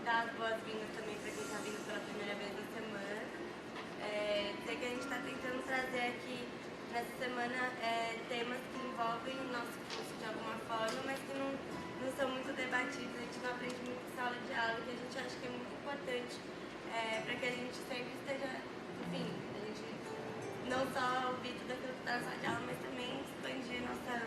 dar as boas-vindas também para quem está vindo pela primeira vez na semana. Dizer que a gente está tentando trazer aqui nessa semana temas que envolvem o nosso curso de alguma forma, mas que não são muito debatidos, a gente não aprende muito em sala de aula, que a gente acha que é muito importante para que a gente sempre esteja, enfim, a gente não só ouvir tudo aquilo que está na sala de aula, mas também expandir nossa...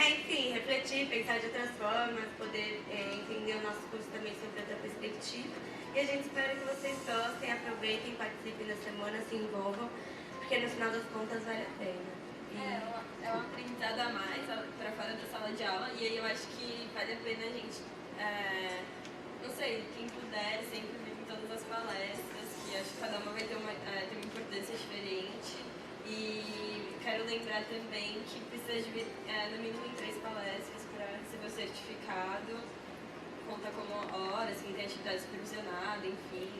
enfim, refletir, pensar de outras formas, poder entender o nosso curso também sob outra perspectiva. E a gente espera que vocês gostem, aproveitem, participem da semana, se envolvam, porque no final das contas vale a pena. É um aprendizado a mais para fora da sala de aula, e aí eu acho que vale a pena a gente, não sei, quem puder, sempre vir em todas as palestras, que acho que cada uma vai ter uma importância diferente. E quero lembrar também que precisa de vir no mínimo em 3 palestras para receber o certificado. Conta como horas, quem tem atividade supervisionada, enfim,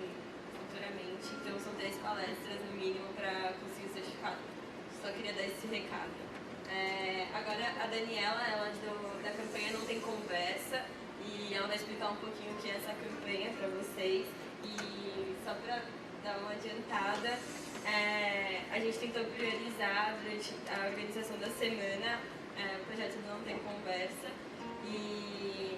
futuramente. Então são 3 palestras no mínimo para conseguir o certificado. Só queria dar esse recado. Agora a Daniela, ela da campanha Não Tem Conversa, e ela vai explicar um pouquinho o que é essa campanha para vocês. E só para dar uma adiantada, a gente tentou priorizar durante a organização da semana o projeto Não Tem Conversa. E,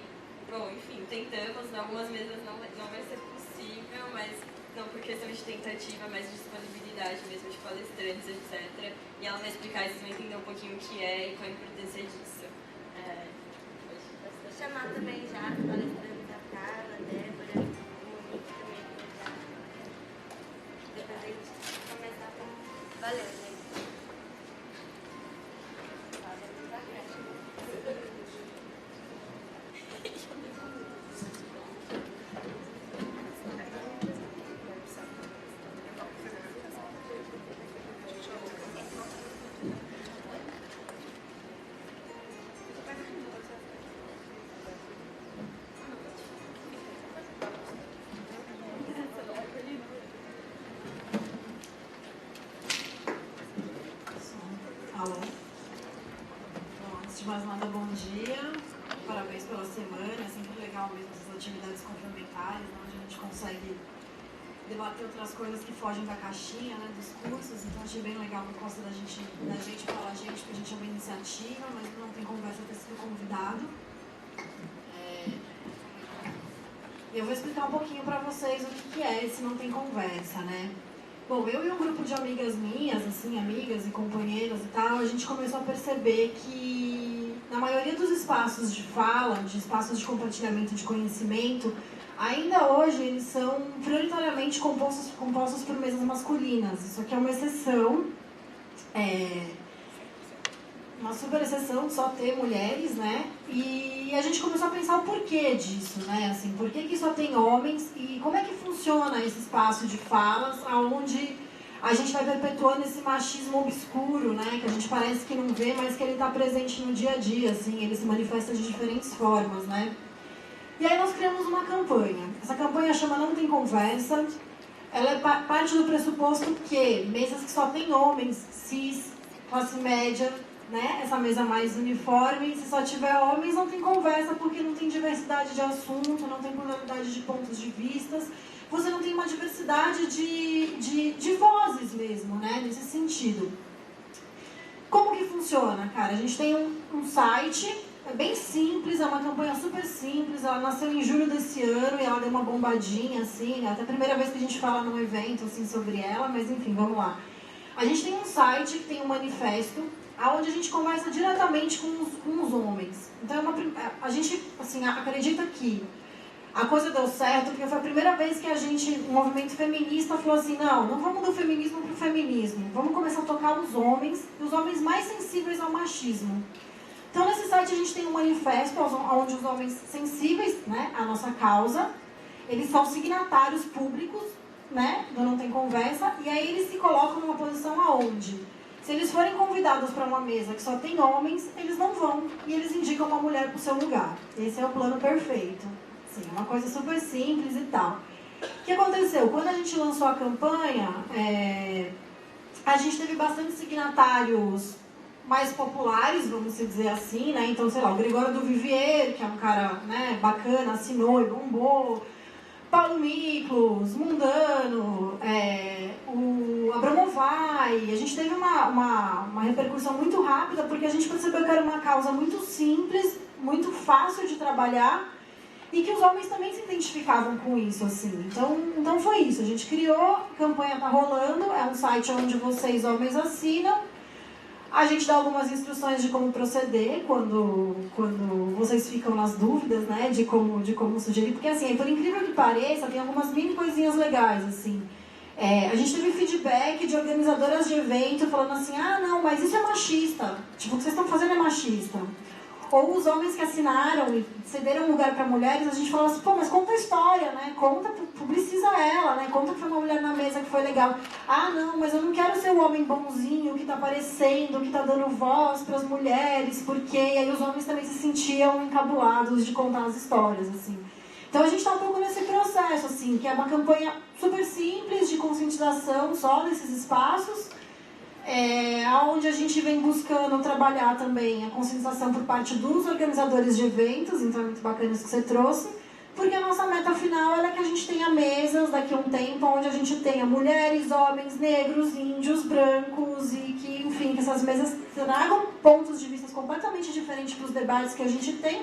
bom, enfim, tentamos, em algumas mesas não vai ser possível, mas não por questão de tentativa, mas de disponibilidade mesmo de palestrantes, etc. E ela vai explicar, vocês vão entender um pouquinho o que é e qual a importância disso. Vou chamar também já as palestrantes da Carla, Débora, o Monique também, já. Depois a gente começar com... Valeu, gente. Antes de mais nada, bom dia, parabéns pela semana, é sempre legal mesmo essas atividades complementares, né, onde a gente consegue debater outras coisas que fogem da caixinha, né, dos cursos, então achei bem legal por causa da gente falar a gente, porque a gente é uma iniciativa, mas não tem conversa ter sido convidado. Eu vou explicar um pouquinho para vocês o que é esse Não Tem Conversa, né? Bom, eu e um grupo de amigas minhas, assim, amigas e companheiras e tal, a gente começou a perceber que na maioria dos espaços de fala, de espaços de compartilhamento de conhecimento, ainda hoje eles são prioritariamente compostos por mesas masculinas. Isso aqui é uma exceção, uma super exceção de só ter mulheres, né? E a gente começou a pensar o porquê disso, né? Assim, por que só tem homens e como é que funciona esse espaço de falas onde a gente vai perpetuando esse machismo obscuro, né? Que a gente parece que não vê, mas que ele está presente no dia a dia, assim, ele se manifesta de diferentes formas, né? E aí nós criamos uma campanha. Essa campanha chama Não Tem Conversa. Ela é parte do pressuposto que mesas que só tem homens, cis, classe média, né? Essa mesa mais uniforme, se só tiver homens não tem conversa porque não tem diversidade de assunto, não tem pluralidade de pontos de vistas, você não tem uma diversidade de vozes mesmo, né? Nesse sentido. Como que funciona, cara? A gente tem um site, é bem simples, é uma campanha super simples, ela nasceu em julho desse ano e ela deu uma bombadinha, assim, né? Até a primeira vez que a gente fala num evento, assim, sobre ela, mas enfim, vamos lá. A gente tem um site que tem um manifesto, onde a gente conversa diretamente com os homens. Então, a gente assim, acredita que a coisa deu certo, porque foi a primeira vez que o movimento feminista falou assim, não vamos do feminismo para o feminismo, vamos começar a tocar os homens, e os homens mais sensíveis ao machismo. Então, nesse site a gente tem um manifesto, onde os homens sensíveis, né, à nossa causa, eles são signatários públicos, né, do Não Tem Conversa, e aí eles se colocam numa posição aonde? Se eles forem convidados para uma mesa que só tem homens, eles não vão e eles indicam uma mulher para o seu lugar. Esse é o plano perfeito. Sim, uma coisa super simples e tal. O que aconteceu? Quando a gente lançou a campanha, a gente teve bastante signatários mais populares, vamos dizer assim, né? Então, sei lá, o Gregório do Vivier, que é um cara, né, bacana, assinou e bombou. Paulo Miklos, Mundano, o Abramovay. A gente teve uma repercussão muito rápida porque a gente percebeu que era uma causa muito simples, muito fácil de trabalhar e que os homens também se identificavam com isso, assim. Então foi isso, a gente criou, a campanha tá rolando, é um site onde vocês, homens, assinam. A gente dá algumas instruções de como proceder quando vocês ficam nas dúvidas, né, de como sugerir. Porque, assim, por incrível que pareça, tem algumas mini coisinhas legais, assim. A gente teve feedback de organizadoras de evento falando assim, ah, não, mas isso é machista. Tipo, o que vocês estão fazendo é machista. Ou os homens que assinaram e cederam lugar para mulheres, a gente falou assim, pô, mas conta a história, né? Conta, publiciza ela, né? Conta que foi uma mulher na mesa que foi legal. Ah, não, mas eu não quero ser o homem bonzinho que tá aparecendo, que tá dando voz para as mulheres, porque e aí os homens também se sentiam encabulados de contar as histórias, assim. Então a gente tá um pouco nesse processo, assim, que é uma campanha super simples de conscientização só desses espaços, onde a gente vem buscando trabalhar também a conscientização por parte dos organizadores de eventos, então é muito bacana isso que você trouxe, porque a nossa meta final é que a gente tenha mesas daqui a um tempo onde a gente tenha mulheres, homens, negros, índios, brancos e que, enfim, que essas mesas tragam pontos de vista completamente diferentes para os debates que a gente tem.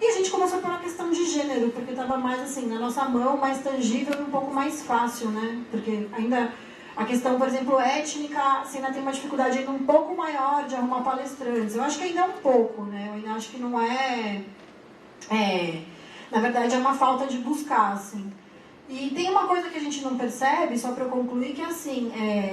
E a gente começou por uma questão de gênero, porque estava mais assim, na nossa mão, mais tangível e um pouco mais fácil, né? Porque ainda a questão, por exemplo, étnica, você ainda tem uma dificuldade ainda um pouco maior de arrumar palestrantes. Eu acho que ainda é um pouco, né? Eu ainda acho que não na verdade, é uma falta de buscar, assim. E tem uma coisa que a gente não percebe, só para eu concluir, que é assim,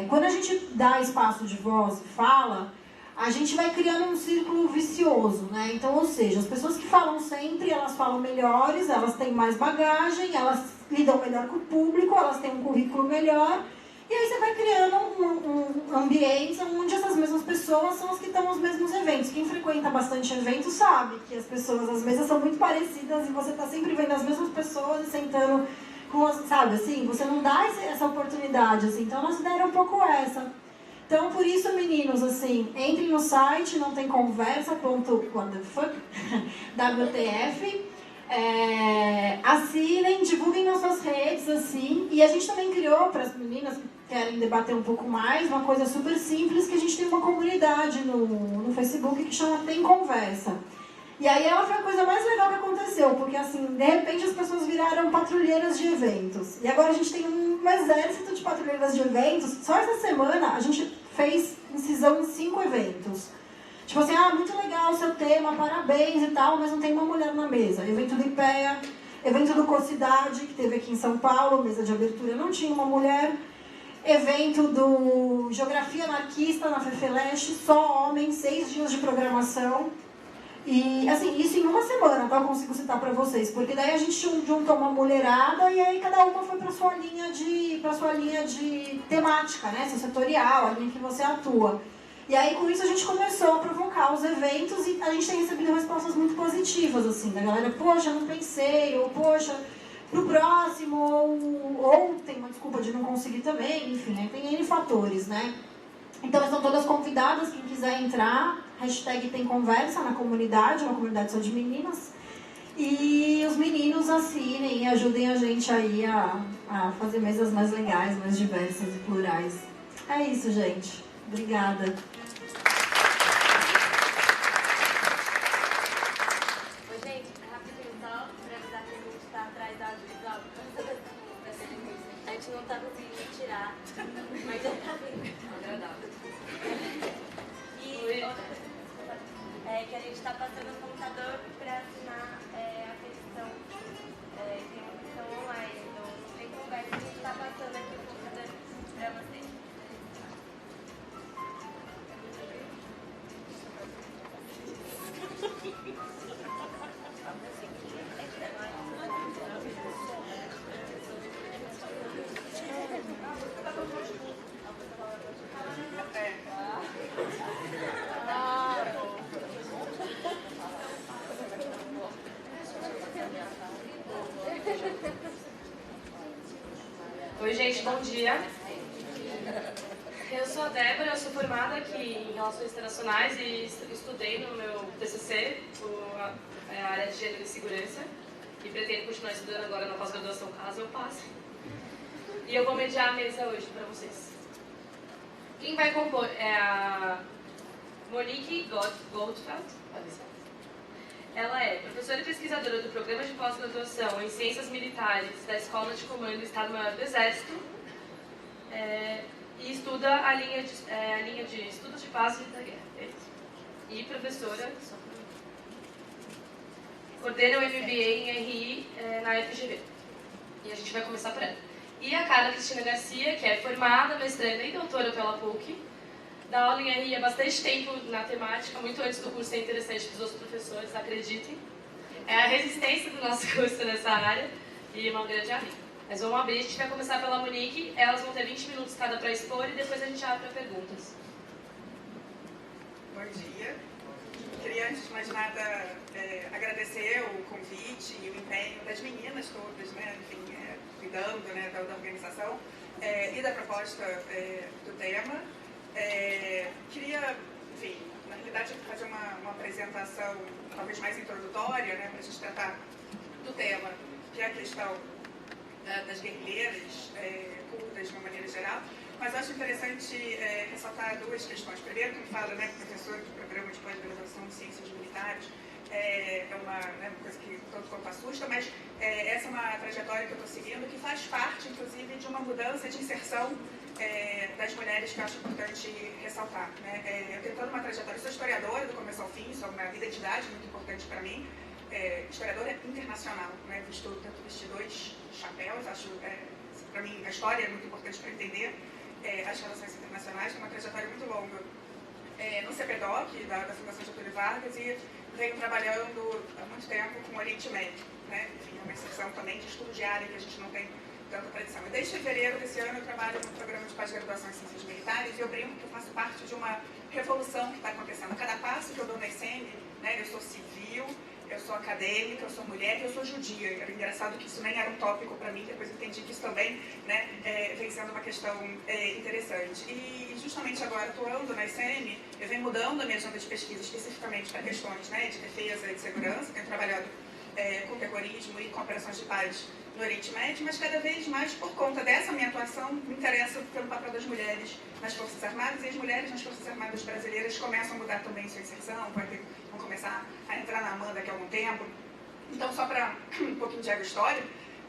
quando a gente dá espaço de voz e fala, a gente vai criando um círculo vicioso, né? Então, ou seja, as pessoas que falam sempre, elas falam melhores, elas têm mais bagagem, elas lidam melhor com o público, elas têm um currículo melhor. E aí você vai criando um ambiente onde essas mesmas pessoas são as que estão nos mesmos eventos. Quem frequenta bastante eventos sabe que as pessoas, as mesas são muito parecidas e você está sempre vendo as mesmas pessoas e sentando com as, sabe, assim, você não dá essa oportunidade, assim. Então, nós deram um pouco essa. Então, por isso, meninos, assim, entrem no site, não tem conversa.wtf, assinem, divulguem nas suas redes, assim, e a gente também criou, para as meninas que querem debater um pouco mais, uma coisa super simples, que a gente tem uma comunidade no Facebook que chama Tem Conversa. E aí ela foi a coisa mais legal que aconteceu, porque assim, de repente as pessoas viraram patrulheiras de eventos. E agora a gente tem um exército de patrulheiras de eventos. Só essa semana a gente fez incisão em 5 eventos. Tipo assim, muito legal o seu tema, parabéns e tal, mas não tem uma mulher na mesa. Evento do IPEA, evento do Cocidade, que teve aqui em São Paulo, mesa de abertura, não tinha uma mulher. Evento do Geografia Anarquista na FEFELESH, só homens, 6 dias de programação. E, assim, isso em uma semana, tá? Eu consigo citar pra vocês. Porque daí a gente juntou uma mulherada e aí cada uma foi pra sua linha de temática, né? Seu setorial, a linha que você atua. E aí, com isso, a gente começou a provocar os eventos e a gente tem recebido respostas muito positivas, assim, da galera, poxa, não pensei, ou poxa, pro próximo, ou tem uma desculpa de não conseguir também, enfim, né? Tem N fatores, né? Então, estão todas convidadas, quem quiser entrar, hashtag Tem Conversa na comunidade, uma comunidade só de meninas. E os meninos assinem e ajudem a gente aí a fazer mesas mais legais, mais diversas e plurais. É isso, gente. Obrigada. Oi, gente, rapidinho só para avisar que a gente está atrás da audiovisual. A gente não está conseguindo tirar, mas já está vindo. Agradável. E outra coisa que a gente está passando o computador para assinar a petição. Tem uma petição online, então não tem conversa, a gente está passando aqui o computador para vocês. Oi, gente, bom dia. Eu sou a Débora, eu sou formada aqui em Relações Internacionais e estudei no meu TCC a área de Gênero e Segurança e pretendo continuar estudando agora na pós-graduação, caso eu passe. E eu vou mediar a mesa hoje para vocês. Quem vai compor é a Monique Goldfeld. Ela é professora e pesquisadora do Programa de Pós-Graduação em Ciências Militares da Escola de Comando do Estado-Maior do Exército e estuda a linha de Estudos de Paz e da Guerra. E professora, coordena o MBA em RI na FGV. E a gente vai começar por ela. E a Carla Cristina Garcia, que é formada, mestranda e doutora pela PUC, dá aula em RI há bastante tempo na temática, muito antes do curso ser interessante para os outros professores, acreditem. É a resistência do nosso curso nessa área e uma grande amiga. Mas vamos abrir, a gente vai começar pela Monique, elas vão ter 20 minutos cada para expor e depois a gente abre para perguntas. Bom dia. Queria, antes de mais nada, agradecer o convite e o empenho das meninas todas, né, enfim, cuidando, né, da organização e da proposta do tema. Queria, enfim, na realidade, fazer uma apresentação talvez mais introdutória, né, para a gente tratar do tema, que é a questão das guerrilheiras curdas de uma maneira geral, mas eu acho interessante ressaltar duas questões. Primeiro, como fala, né, professor do Programa de Pós-Graduação em Ciências Militares, é uma coisa que todo corpo assusta, mas essa é uma trajetória que eu estou seguindo que faz parte, inclusive, de uma mudança de inserção das mulheres que eu acho importante ressaltar. Né? Eu tenho toda uma trajetória, eu sou historiadora do começo ao fim, isso é uma identidade muito importante para mim. Historiadora internacional, né? Vesti dois chapéus, acho, para mim, a história é muito importante para entender as relações internacionais, tem uma trajetória muito longa no CPDOC, da Fundação Getúlio Vargas, e venho trabalhando há muito tempo com o Oriente Médio, né? Enfim, é uma exceção também de estudo de área que a gente não tem tanta tradição. E desde fevereiro desse ano eu trabalho no programa de pós-graduação em Ciências Militares e eu brinco que eu faço parte de uma revolução que está acontecendo. A cada passo que eu dou na ICM, né, eu sou civil, eu sou acadêmica, eu sou mulher e eu sou judia. Era engraçado que isso nem era um tópico para mim, depois eu entendi que isso também, né, vem sendo uma questão interessante. E justamente agora, atuando na ICM, eu venho mudando a minha agenda de pesquisa especificamente para questões, né, de defesa e de segurança. Tenho trabalhado com terrorismo e com operações de paz no Oriente Médio, mas cada vez mais, por conta dessa minha atuação, me interessa pelo papel das mulheres nas Forças Armadas, e as mulheres nas Forças Armadas brasileiras começam a mudar também sua inserção, vão começar a entrar na AMAN daqui a algum tempo. Então, só para um pouquinho de história,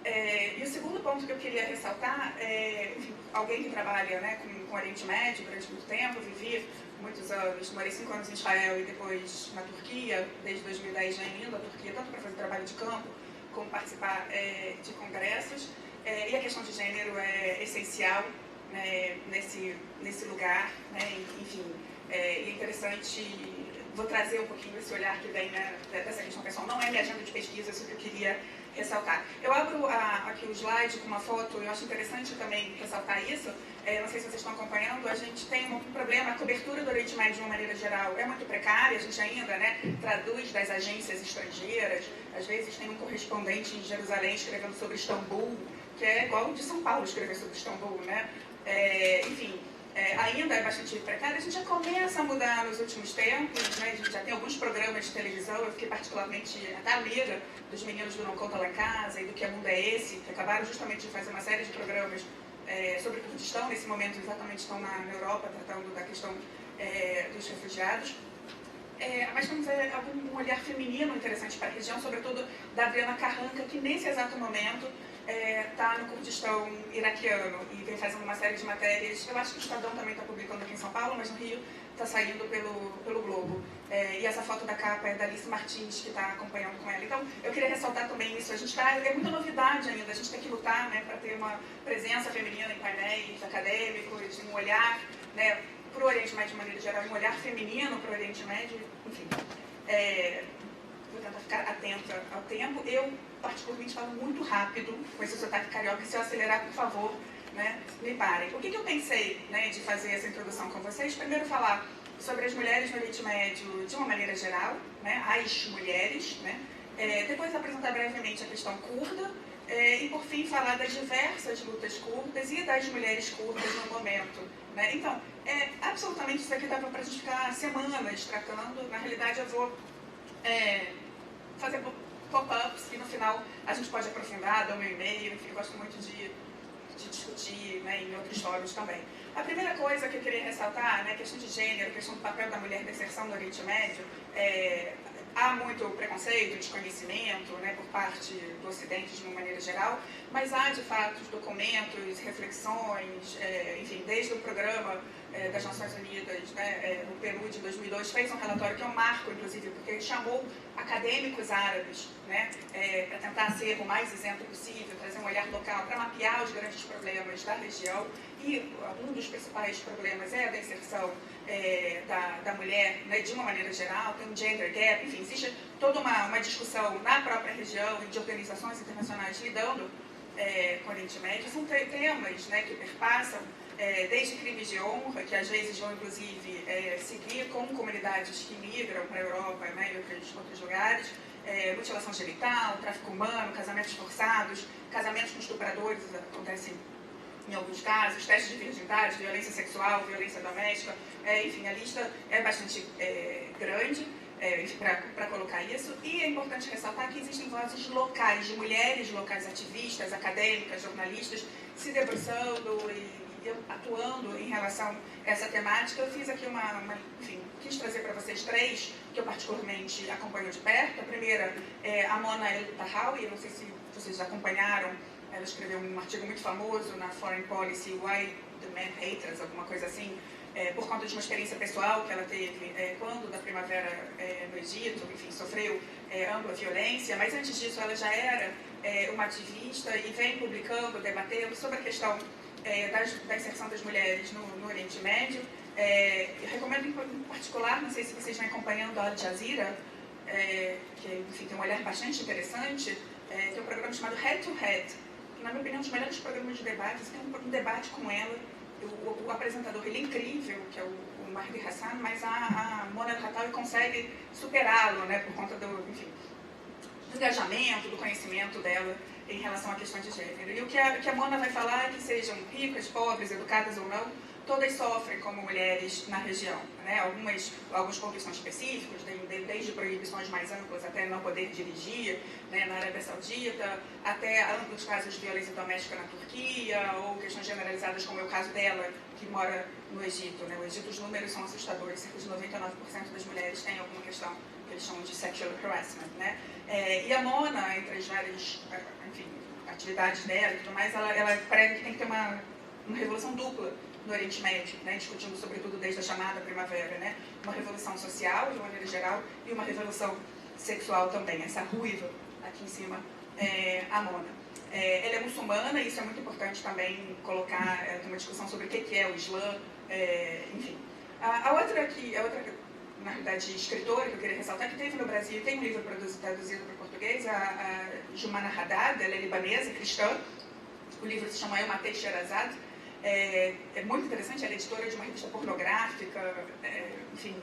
e o segundo ponto que eu queria ressaltar enfim, alguém que trabalha, né, com o Oriente Médio durante muito tempo, vivi muitos anos, morei 5 anos em Israel e depois na Turquia, desde 2010 já indo à Turquia, tanto para fazer trabalho de campo, como participar de congressos, e a questão de gênero é essencial, né, nesse lugar, né, enfim, é interessante, vou trazer um pouquinho esse olhar que vem, né, dessa questão pessoal, não é minha agenda de pesquisa, isso que eu queria ressaltar. Eu abro aqui o slide com uma foto, eu acho interessante também ressaltar isso, não sei se vocês estão acompanhando, a gente tem um problema, a cobertura do Oriente Médio de uma maneira geral é muito precária, a gente ainda, né, traduz das agências estrangeiras, às vezes tem um correspondente em Jerusalém escrevendo sobre Istambul, que é igual de São Paulo escrever sobre Istambul, né, enfim, ainda é bastante precária. A gente já começa a mudar nos últimos tempos, né, a gente já tem alguns programas de televisão, eu fiquei particularmente até amiga dos meninos do Não Conta Lá em Casa e do Que é Mundo é Esse, que acabaram justamente de fazer uma série de programas sobre o Kurdistão, nesse momento exatamente estão na Europa, tratando da questão dos refugiados. Mas temos algum olhar feminino interessante para a região, sobretudo da Adriana Carranca, que nesse exato momento está no Kurdistão iraquiano e vem fazendo uma série de matérias. Eu acho que o Estadão também está publicando aqui em São Paulo, mas no Rio está saindo pelo Globo. E essa foto da capa é da Alice Martins, que está acompanhando com ela. Então, eu queria ressaltar também isso. A gente é muita novidade ainda, a gente tem que lutar, né, para ter uma presença feminina em painéis acadêmicos, um olhar, né, para o Oriente Médio de maneira geral, um olhar feminino para o Oriente Médio, enfim. Vou tentar ficar atenta ao tempo. Eu, particularmente, falo muito rápido com esse sotaque carioca, e se eu acelerar, por favor, né, me parem. O que eu pensei, né, de fazer essa introdução com vocês? Primeiro, falar sobre as mulheres no Oriente Médio de uma maneira geral, né, as mulheres, né? Depois apresentar brevemente a questão curda, E, por fim, falar das diversas lutas curdas e das mulheres curdas no momento. Né? Então, absolutamente isso aqui dava para a gente ficar semanas tratando. Na realidade, eu vou fazer pop-ups e no final a gente pode aprofundar, dar o meu e-mail, enfim, eu gosto muito de discutir, né, em outros fóruns também. A primeira coisa que eu queria ressaltar, né, questão de gênero, questão do papel da mulher na inserção no Oriente Médio, há muito preconceito, desconhecimento, né, por parte do Ocidente de uma maneira geral, mas há de fato documentos, reflexões, enfim, desde o programa das Nações Unidas, né, o Peru de 2002 fez um relatório que é um marco, inclusive, porque ele chamou acadêmicos árabes, né, para tentar ser o mais isento possível, trazer um olhar local para mapear os grandes problemas da região. E um dos principais problemas é a da inserção da mulher, né, de uma maneira geral, tem um gender gap, enfim, existe toda uma discussão na própria região e de organizações internacionais lidando com o Oriente Médio. São temas, né, que perpassam desde crimes de honra, que às vezes vão inclusive seguir com comunidades que migram para a Europa, né, e outros lugares, mutilação genital, tráfico humano, casamentos forçados, casamentos com estupradores acontecem em alguns casos, testes de virgindade, violência sexual, violência doméstica, enfim, a lista é bastante grande para colocar isso. E é importante ressaltar que existem vozes locais, de mulheres locais ativistas, acadêmicas, jornalistas, se debruçando e atuando em relação a essa temática. Eu fiz aqui enfim, quis trazer para vocês três que eu particularmente acompanho de perto. A primeira é a Mona El-Tahawi, eu não sei se vocês acompanharam. Ela escreveu um artigo muito famoso na Foreign Policy, Why the Men Hate Us, alguma coisa assim, por conta de uma experiência pessoal que ela teve quando da primavera no Egito, enfim, sofreu ampla violência, mas antes disso ela já era uma ativista e vem publicando, debatendo sobre a questão da inserção das mulheres no Oriente Médio. Eu recomendo em particular, não sei se vocês vêm acompanhando a Al Jazeera, que enfim, tem um olhar bastante interessante, tem um programa chamado Head to Head, que na minha opinião é um dos melhores programas de debate. Você tem um debate com ela, o apresentador ele é incrível, que é o Mahdi Hassan, mas a Mona El-Tahawi consegue superá-lo, né, por conta do engajamento, do conhecimento dela em relação à questão de gênero. E o que a Mona vai falar é que sejam ricas, pobres, educadas ou não, todas sofrem como mulheres na região. Né? Alguns pontos são específicos, desde proibições mais amplas até não poder dirigir, né, na Arábia Saudita, até amplos casos de violência doméstica na Turquia, ou questões generalizadas como é o caso dela, que mora no Egito. Né? No Egito os números são assustadores, cerca de 99% das mulheres têm alguma questão que eles chamam de sexual harassment. Né? E a Mona, entre as várias atividades dela e tudo mais, ela prega que tem que ter uma revolução dupla no Oriente Médio, né, discutindo sobretudo desde a chamada primavera, né, uma revolução social, de uma maneira geral, e uma revolução sexual também. Essa ruiva aqui em cima, a Mona. Ela é muçulmana, e isso é muito importante também colocar, tem uma discussão sobre o que é o Islã, enfim. A outra, na realidade, escritora que eu queria ressaltar, que teve no Brasil, tem um livro traduzido para o português, a Jumana Haddad, ela é libanesa, cristã. O livro se chama Eu Matei Sherazade. É muito interessante, ela é editora de uma revista pornográfica, enfim,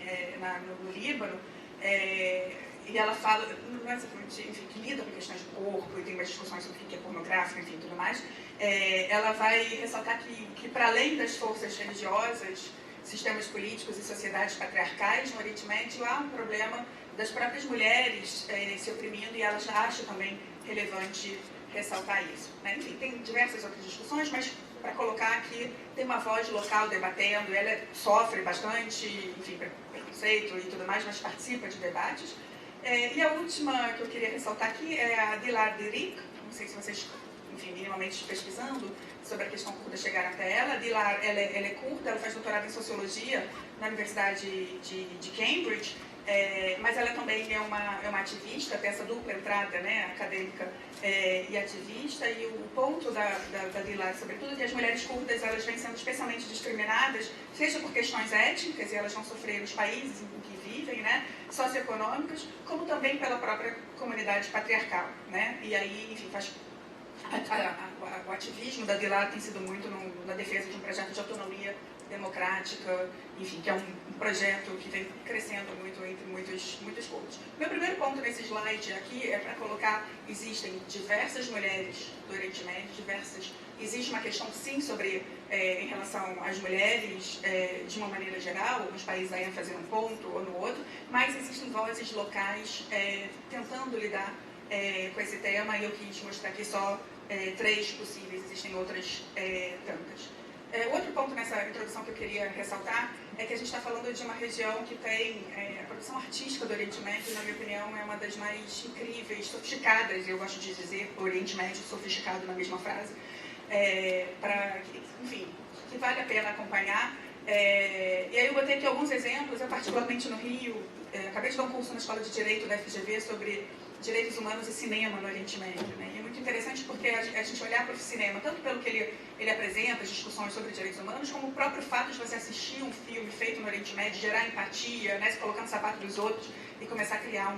no Líbano, e ela fala, não é exatamente, enfim, que lida com questões de corpo e tem umas discussões sobre o que é pornográfico, enfim, tudo mais. Ela vai ressaltar que para além das forças religiosas, sistemas políticos e sociedades patriarcais no Oriente Médio, há um problema das próprias mulheres se oprimindo, e ela já acha também relevante ressaltar isso. Né? Enfim, tem diversas outras discussões, mas para colocar aqui, tem uma voz local debatendo, ela sofre bastante, enfim, preconceito e tudo mais, mas participa de debates. E a última que eu queria ressaltar aqui é a Dilar Dirik, não sei se vocês, enfim, minimamente pesquisando sobre a questão curda chegaram até ela. A Dilar, ela é curda, ela faz doutorado em Sociologia na Universidade de Cambridge, mas ela também é uma ativista, tem essa dupla entrada, né, acadêmica e ativista, e o ponto da Dilar, sobretudo, é que as mulheres curdas elas vêm sendo especialmente discriminadas, seja por questões étnicas, e elas vão sofrer nos países em que vivem, né, socioeconômicas, como também pela própria comunidade patriarcal. Né? E aí, enfim, o ativismo da Dilar tem sido muito na defesa de um projeto de autonomia democrática, enfim, que é um projeto que vem crescendo muito entre muitos pontos. Meu primeiro ponto nesse slide aqui é para colocar, existem diversas mulheres do Oriente Médio, existe uma questão sim sobre, em relação às mulheres, de uma maneira geral, alguns países a ênfase num ponto ou no outro, mas existem vozes locais tentando lidar com esse tema, e eu quis mostrar aqui só 3 possíveis, existem outras tantas. Outro ponto nessa introdução que eu queria ressaltar é que a gente está falando de uma região que tem a produção artística do Oriente Médio, na minha opinião, é uma das mais incríveis, sofisticadas, eu gosto de dizer Oriente Médio sofisticado na mesma frase, enfim, que vale a pena acompanhar. E aí eu botei aqui alguns exemplos, eu particularmente no Rio, acabei de dar um curso na Escola de Direito da FGV sobre direitos humanos e cinema no Oriente Médio, né? E é muito interessante porque a gente olhar para o cinema, tanto pelo que ele apresenta, as discussões sobre direitos humanos, como o próprio fato de você assistir um filme feito no Oriente Médio, gerar empatia, né? Se colocar no sapato dos outros e começar a criar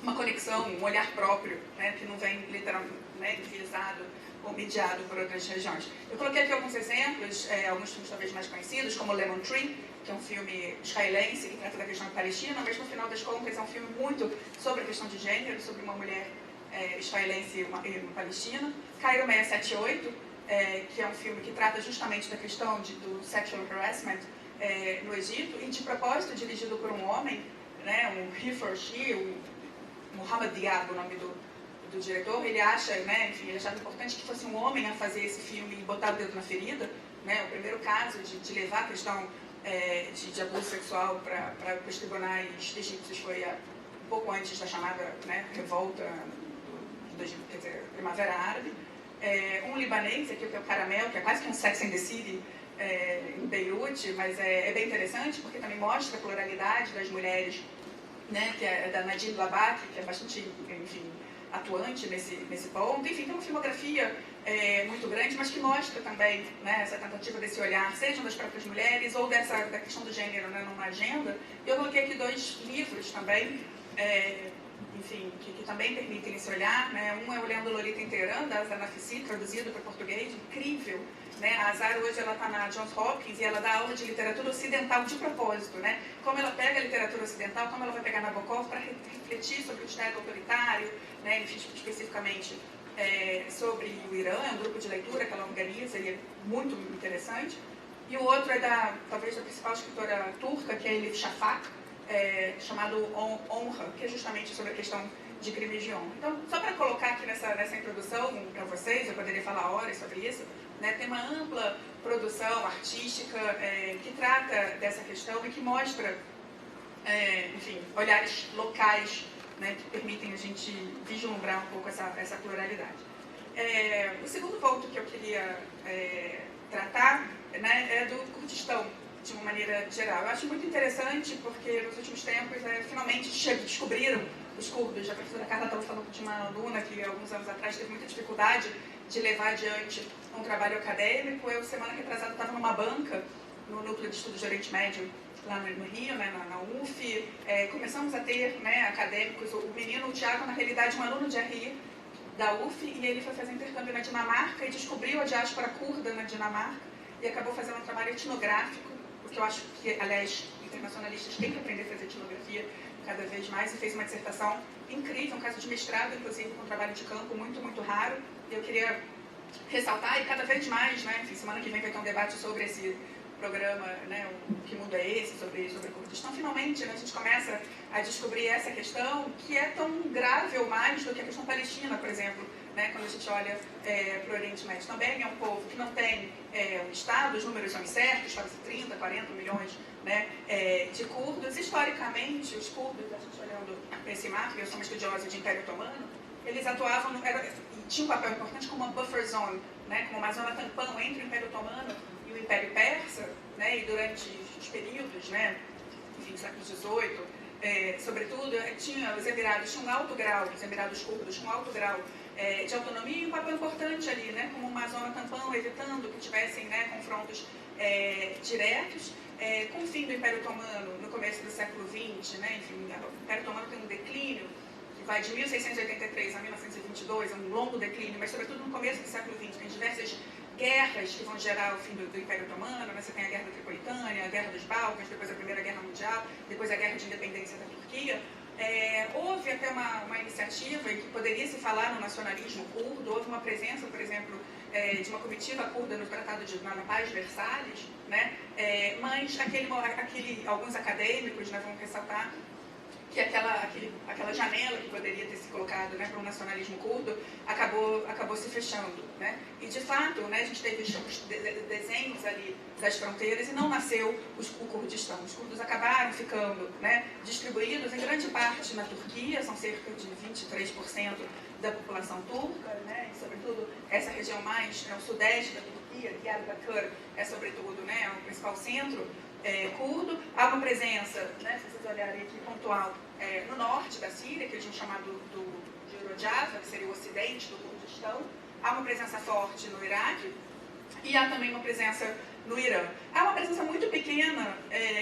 uma conexão, um olhar próprio, né? Que não vem literalmente, né, enviesado ou mediado por outras regiões. Eu coloquei aqui alguns exemplos, alguns filmes talvez mais conhecidos, como Lemon Tree, que é um filme israelense que trata da questão da Palestina, mas no final das contas é um filme muito sobre a questão de gênero, sobre uma mulher israelense e uma palestina. Cairo 678, que é um filme que trata justamente da questão do sexual harassment no Egito, e de propósito dirigido por um homem, né, um he for she, o Mohamed Diab, o nome do diretor. Ele acha, né, enfim, ele achava importante que fosse um homem a fazer esse filme e botar o dedo na ferida, né, o primeiro caso de levar a questão de abuso sexual para os tribunais egípcios foi um pouco antes da chamada, né, revolta quer dizer, Primavera Árabe. Um libanês, aqui que é o Caramel, que é quase que um Sex and the City em Beirute, mas é bem interessante porque também mostra a pluralidade das mulheres, né, que é da Nadine Labak, que é bastante, enfim, atuante nesse ponto. Enfim, tem uma filmografia muito grande, mas que mostra também, né, essa tentativa desse olhar, sejam das próprias mulheres ou da questão do gênero, né, numa agenda. E eu coloquei aqui 2 livros também, enfim, que também permitem esse olhar, né. Um é Olhando Lolita em Teherã, da Azar Nafisi, traduzido para português, incrível, né. A Azar hoje ela está na Johns Hopkins e ela dá aula de literatura ocidental de propósito, né. Como ela pega a literatura ocidental, como ela vai pegar Nabokov para refletir sobre o Estado autoritário, né, enfim, especificamente sobre o Irã. É um grupo de leitura que ela organiza e é muito interessante. E o outro é talvez da principal escritora turca, que é Elif Shafak, chamado Honra, que é justamente sobre a questão de crimes de honra. Então, só para colocar aqui nessa introdução para vocês, eu poderia falar horas sobre isso, né, tem uma ampla produção artística que trata dessa questão e que mostra, enfim, olhares locais, né, que permitem a gente vislumbrar um pouco essa pluralidade. O segundo ponto que eu queria tratar, né, é do Kurdistão, de uma maneira geral. Eu acho muito interessante porque nos últimos tempos finalmente descobriram os curdos. A professora Carla estava falando de uma aluna que alguns anos atrás teve muita dificuldade de levar adiante um trabalho acadêmico. Eu, semana retrasada, estava numa banca no Núcleo de Estudos de Oriente Médio, lá no Rio, né, na UF. Começamos a ter, né, acadêmicos. O menino, o Thiago, na realidade, um aluno de RI da UF, e ele foi fazer intercâmbio na Dinamarca e descobriu a diáspora curda na Dinamarca e acabou fazendo um trabalho etnográfico, porque eu acho que, aliás, internacionalistas têm que aprender a fazer etnografia cada vez mais, e fez uma dissertação incrível, um caso de mestrado, inclusive, com um trabalho de campo muito, muito raro. Eu queria ressaltar, e cada vez mais, né, enfim, semana que vem vai ter um debate sobre esse programa, né, o Que Mundo é Esse, sobre o Kurdistão. Finalmente, né, a gente começa a descobrir essa questão que é tão grave ou mais do que a questão palestina, por exemplo, né, quando a gente olha para o Oriente Médio. Também é um povo que não tem um Estado, os números são incertos, fala-se 30, 40 milhões, né, de curdos. Historicamente, os curdos, a gente olhando esse mapa, eu sou uma estudiosa de Império Otomano, eles atuavam, tinham um papel importante como uma buffer zone, né, como uma zona tampão entre o Império Otomano e o Império Persa, né, e durante os períodos, né, enfim, séculos XVIII, sobretudo, os Emirados tinham um alto grau, os Emirados curdos com alto grau de autonomia e um papel importante ali, né, como uma zona tampão, evitando que tivessem, né, confrontos diretos. Com o fim do Império Otomano, no começo do século XX, né, enfim, o Império Otomano tem um declínio, que vai de 1683 a 1922, é um longo declínio, mas sobretudo no começo do século XX, tem diversas guerras que vão gerar o fim do Império Otomano, né? Você tem a Guerra da Tripolitânia, a Guerra dos Balcãs, depois a Primeira Guerra Mundial, depois a Guerra de Independência da Turquia. Houve até uma iniciativa em que poderia se falar no nacionalismo curdo, houve uma presença, por exemplo, de uma comitiva curda no Tratado na Paz de Versalhes, né? Mas alguns acadêmicos, né, vão ressaltar que aquela janela que poderia ter se colocado, né, para um nacionalismo curdo acabou se fechando, né? E de fato, né, a gente teve os desenhos ali das fronteiras e não nasceu o Kurdistão. Os curdos acabaram ficando, né, distribuídos em grande parte na Turquia, são cerca de 23% da população turca, né, e sobretudo essa região mais, o sudeste da Turquia, Diyarbakır é sobretudo, né, o principal centro curdo. Há uma presença, né, se vocês olharem aqui, pontual, no norte da Síria, que eles vão chamar de Rojava, que seria o ocidente do Kurdistão. Há uma presença forte no Iraque e há também uma presença no Irã. Há uma presença muito pequena,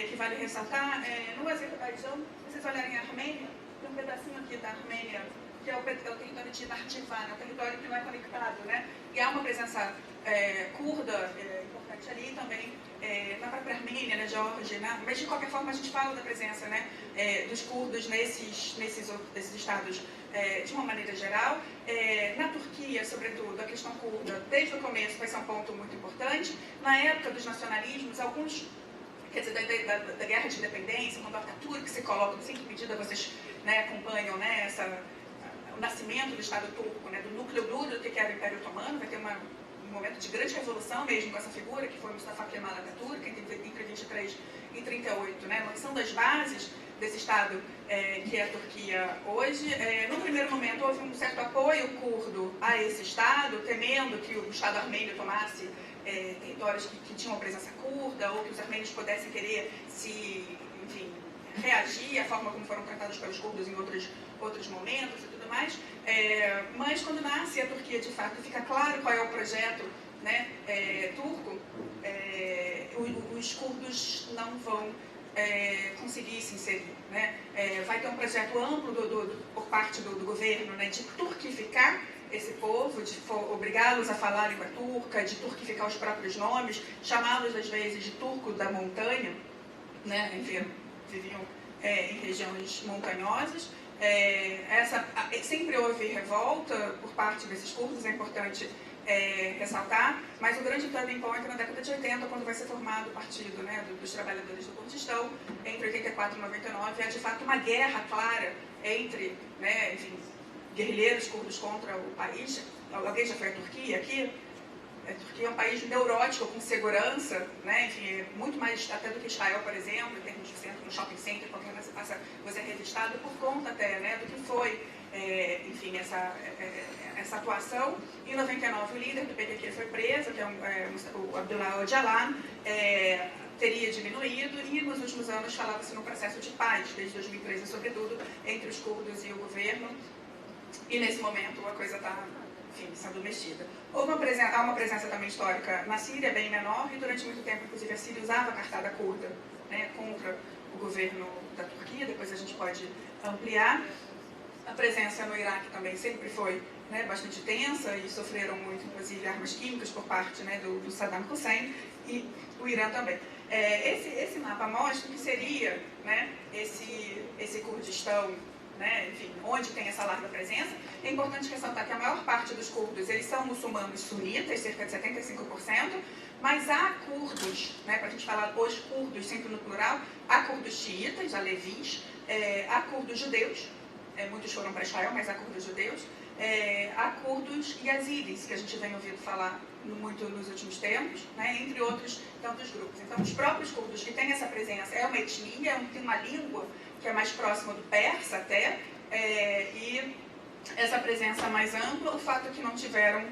que vale ressaltar, no Azerbaijão. Se vocês olharem a Armênia, tem um pedacinho aqui da Armênia, que é o território de Nakhchivan, é um território que não é conectado, né? E há uma presença curda importante ali também, na própria Armênia, na Geórgia, né? Mas de qualquer forma a gente fala da presença, né, dos curdos nesses estados de uma maneira geral. Na Turquia, sobretudo, a questão curda, desde o começo, vai ser um ponto muito importante. Na época dos nacionalismos, alguns, quer dizer, da Guerra de Independência, quando a Atatürk se coloca, não sei em que medida vocês, né, acompanham, né, o nascimento do Estado turco, né, do núcleo duro do que era o Império Otomano. Vai ter um momento de grande revolução mesmo com essa figura, que foi Mustafa Kemal Atatürk, entre 23 e 38, né, uma são das bases desse Estado que é a Turquia hoje. No primeiro momento houve um certo apoio curdo a esse Estado, temendo que o Estado armênio tomasse territórios que tinham uma presença curda, ou que os armênios pudessem querer reagir à forma como foram tratados pelos curdos em outros momentos e tudo mais. Mas quando nasce a Turquia, de fato, fica claro qual é o projeto, né, turco, os curdos não vão conseguir se inserir, né? Vai ter um projeto amplo por parte do governo, né, de turquificar esse povo, de obrigá-los a falar a língua turca, de turquificar os próprios nomes, chamá-los às vezes de turco da montanha, né? Enfim, viviam em regiões montanhosas. Sempre houve revolta por parte desses curdos, é importante ressaltar, mas o grande turning point é na década de 80, quando vai ser formado o Partido, né, dos Trabalhadores do Kurdistão, entre 84 e 99. É de fato uma guerra clara entre, né, guerrilheiros curdos contra o país. Alguém já foi à Turquia aqui? A Turquia é um país neurótico, com segurança, né? Enfim, é muito mais até do que Israel, por exemplo, em termos de centro, no shopping center, qualquer coisa você é revistado por conta até, né, do que foi, essa atuação. Em 99, o líder do PKK foi preso, que é o Abdullah Öcalan, teria diminuído, e nos últimos anos falava-se num processo de paz, desde 2013, sobretudo, entre os curdos e o governo, e nesse momento a coisa está, sendo mexida. Há uma presença também histórica na Síria, bem menor, e durante muito tempo, inclusive, a Síria usava a cartada curda, né, contra o governo da Turquia. Depois a gente pode ampliar. A presença no Iraque também sempre foi, né, bastante tensa, e sofreram muito, inclusive, armas químicas por parte, né, do Saddam Hussein, e o Irã também. Esse mapa mostra o que seria, né, esse Kurdistão, né, enfim, onde tem essa larga presença. É importante ressaltar que a maior parte dos curdos, eles são muçulmanos sunitas, cerca de 75%, mas há curdos, né, para a gente falar os curdos sempre no plural, há curdos xiitas, alevis, há curdos judeus, muitos foram para Israel, mas há curdos judeus, há curdos yazidis, que a gente vem ouvindo falar muito nos últimos tempos, né, entre outros tantos grupos. Então, os próprios curdos que têm essa presença, é uma etnia, tem uma língua que é mais próxima do persa até, e essa presença mais ampla, o fato que não tiveram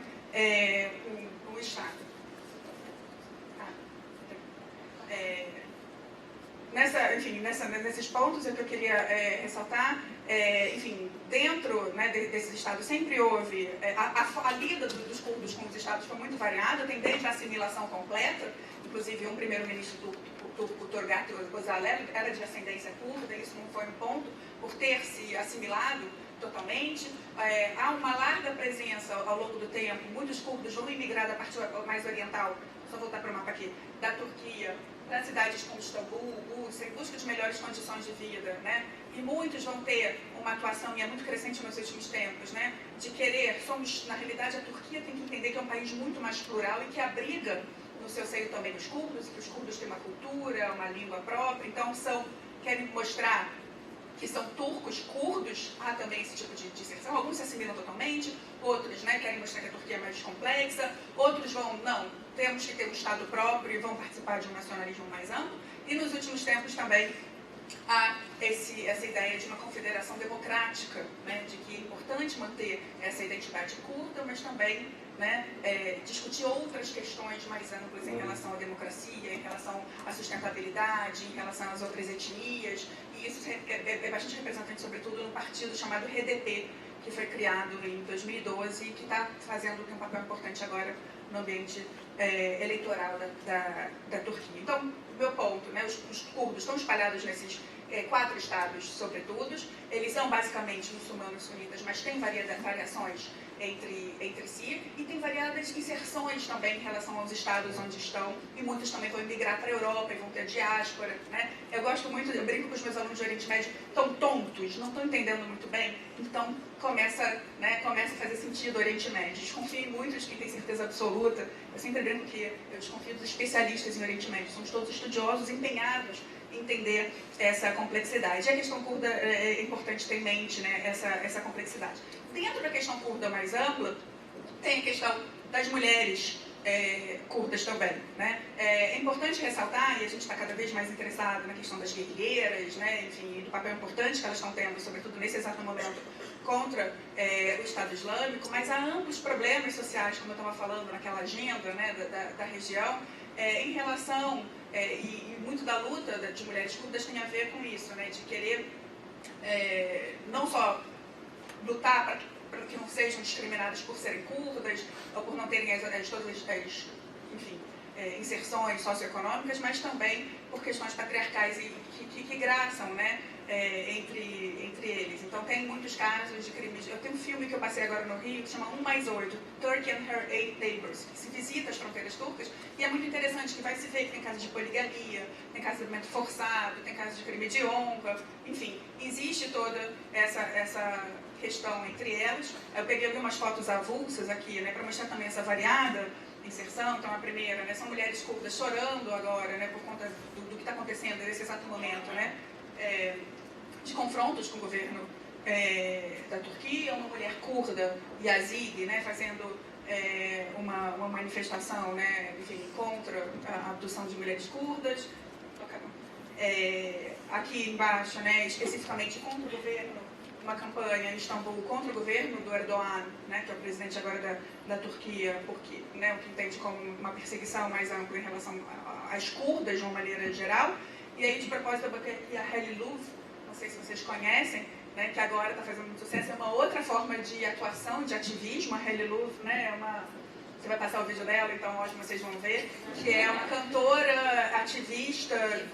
um Estado. Nesses pontos é que eu queria ressaltar, dentro, né, desses estados sempre houve, a lida dos curdos com os estados foi muito variada, tem desde a assimilação completa, inclusive um primeiro-ministro turco, Turgut Özal, era de ascendência curda, isso não foi um ponto, por ter se assimilado totalmente. Há uma larga presença ao longo do tempo. Muitos curdos vão imigrar da parte mais oriental, só voltar para o mapa aqui, da Turquia, para cidades como Istambul, Bursa, em busca de melhores condições de vida, né? E muitos vão ter uma atuação, e é muito crescente nos últimos tempos, né? De querer, na realidade, a Turquia tem que entender que é um país muito mais plural e que abriga no seu seio também os curdos, que os curdos têm uma cultura, uma língua própria, então querem mostrar que são turcos curdos. Há também esse tipo de disserção. Alguns se assimilam totalmente, outros, né, querem mostrar que a Turquia é mais complexa, outros vão, não, temos que ter um Estado próprio e vão participar de um nacionalismo mais amplo. E nos últimos tempos também há essa ideia de uma confederação democrática, né, de que é importante manter essa identidade curda, mas também, né, discutir outras questões mais amplas em relação à democracia, em relação à sustentabilidade, em relação às outras etnias. E isso é bastante representante, sobretudo, no partido chamado HDP, que foi criado em 2012 e que está fazendo um papel importante agora no ambiente eleitoral da Turquia. Então, meu ponto, né, os curdos estão espalhados nesses 4 estados, sobretudo. Eles são basicamente muçulmanos sunitas, mas têm variações entre si, e tem variadas inserções também em relação aos estados onde estão, e muitos também vão emigrar para a Europa e vão ter diáspora, né? Eu gosto muito, eu brinco com os meus alunos de Oriente Médio, estão tontos, não estão entendendo muito bem, então começa a fazer sentido o Oriente Médio. Desconfio muito de quem tem certeza absoluta, eu sempre brinco que eu desconfio dos especialistas em Oriente Médio, somos todos estudiosos, empenhados em entender essa complexidade. E a questão curda é importante ter em mente, né, essa complexidade. Dentro da questão curda mais ampla, tem a questão das mulheres curdas também, né? É importante ressaltar, e a gente está cada vez mais interessado na questão das guerrilheiras, né, enfim, do papel importante que elas estão tendo, sobretudo nesse exato momento, contra o Estado Islâmico, mas há amplos problemas sociais, como eu estava falando naquela agenda, né, da região, em relação, e muito da luta de mulheres curdas tem a ver com isso, né, de querer não só lutar para que não sejam discriminadas por serem curdas ou por não terem todas as inserções socioeconômicas, mas também por questões patriarcais e que graçam, né, entre eles. Então tem muitos casos de crimes. Eu tenho um filme que eu passei agora no Rio que chama 1+8, Turkey and Her 8 Neighbors, que se visita as fronteiras turcas, e é muito interessante que vai se ver que tem casos de poligamia, tem casos de casamento forçado, tem casos de crime de honra, enfim, existe toda essa questão entre elas. Eu peguei algumas fotos avulsas aqui, né, para mostrar também essa variada inserção. Então a primeira, né, são mulheres curdas chorando agora, né, por conta do que está acontecendo nesse exato momento, né, de confrontos com o governo da Turquia. Uma mulher curda, Yazidi, né, fazendo uma manifestação, né, enfim, contra a abdução de mulheres curdas. Aqui embaixo, né, especificamente contra o governo, uma campanha em Istambul contra o governo do Erdogan, né, que é o presidente agora da Turquia, porque, né, o que entende como uma perseguição mais ampla em relação às curdas de uma maneira geral. E aí, de propósito, eu botei aqui a Heli Luv, não sei se vocês conhecem, né, que agora está fazendo muito sucesso. É uma outra forma de atuação, de ativismo. A Heli Luv, né, você vai passar o vídeo dela, então ótimo, vocês vão ver, que é uma cantora, ativista,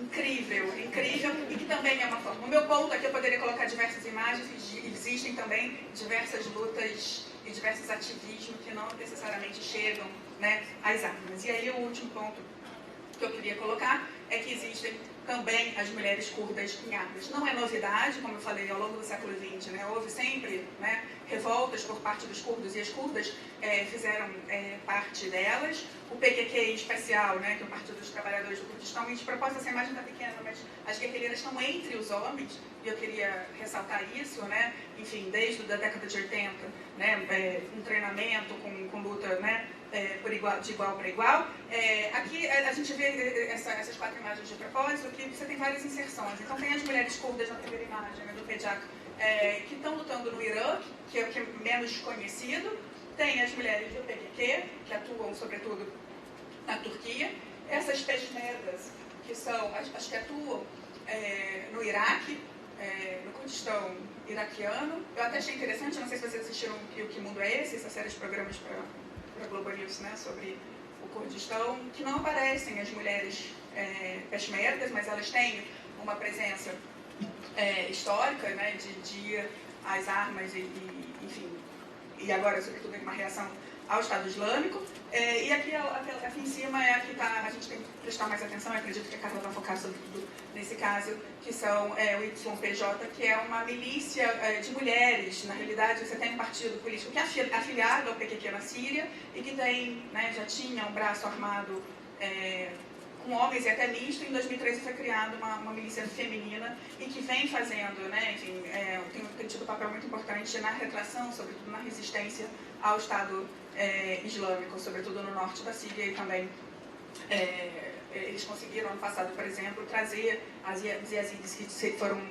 incrível, e que também é uma forma. O meu ponto aqui, eu poderia colocar diversas imagens, e existem também diversas lutas e diversos ativismos que não necessariamente chegam, né, às armas. E aí o último ponto que eu queria colocar é que existem também as mulheres curdas em armas. Não é novidade, como eu falei, ao longo do século XX, né, houve sempre, né, revoltas por parte dos curdos, e as curdas fizeram parte delas. O PKK em especial, né, que é o Partido dos Trabalhadores do Kurdistão, e de propósito essa imagem está pequena, mas as guerrilheiras estão entre os homens, e eu queria ressaltar isso, né, enfim, desde a década de 80, né, um treinamento com luta, né, de igual para igual. Aqui a gente vê essas 4 imagens de propósito, que você tem várias inserções. Então tem as mulheres curdas na primeira imagem, né, do PEJAK, que estão lutando no Irã, que é o que é menos conhecido. Tem as mulheres do PKK, que atuam sobretudo na Turquia. Essas peshmergas, que são as que atuam no Iraque, no Kurdistão iraquiano. Eu até achei interessante, não sei se vocês assistiram o Que Mundo é Esse, essa série de programas para Globo News, né, sobre o Kurdistão, que não aparecem as mulheres peshmergas, mas elas têm uma presença histórica, né, de às armas enfim, e agora, sobretudo, uma reação ao Estado Islâmico. E aqui em cima é a que a gente tem que prestar mais atenção, eu acredito que a Carla vai focar sobretudo nesse caso, que são o YPJ, que é uma milícia de mulheres. Na realidade, você tem um partido político que é afiliado ao PQQ na Síria e que tem, já tinha um braço armado com homens e até misto. Em 2013 foi criada uma milícia feminina e que vem fazendo, enfim, tem tido um papel muito importante na retração, sobretudo na resistência ao Estado Islâmico, sobretudo no norte da Síria, e também eles conseguiram, ano passado, por exemplo, trazer as yazidis que foram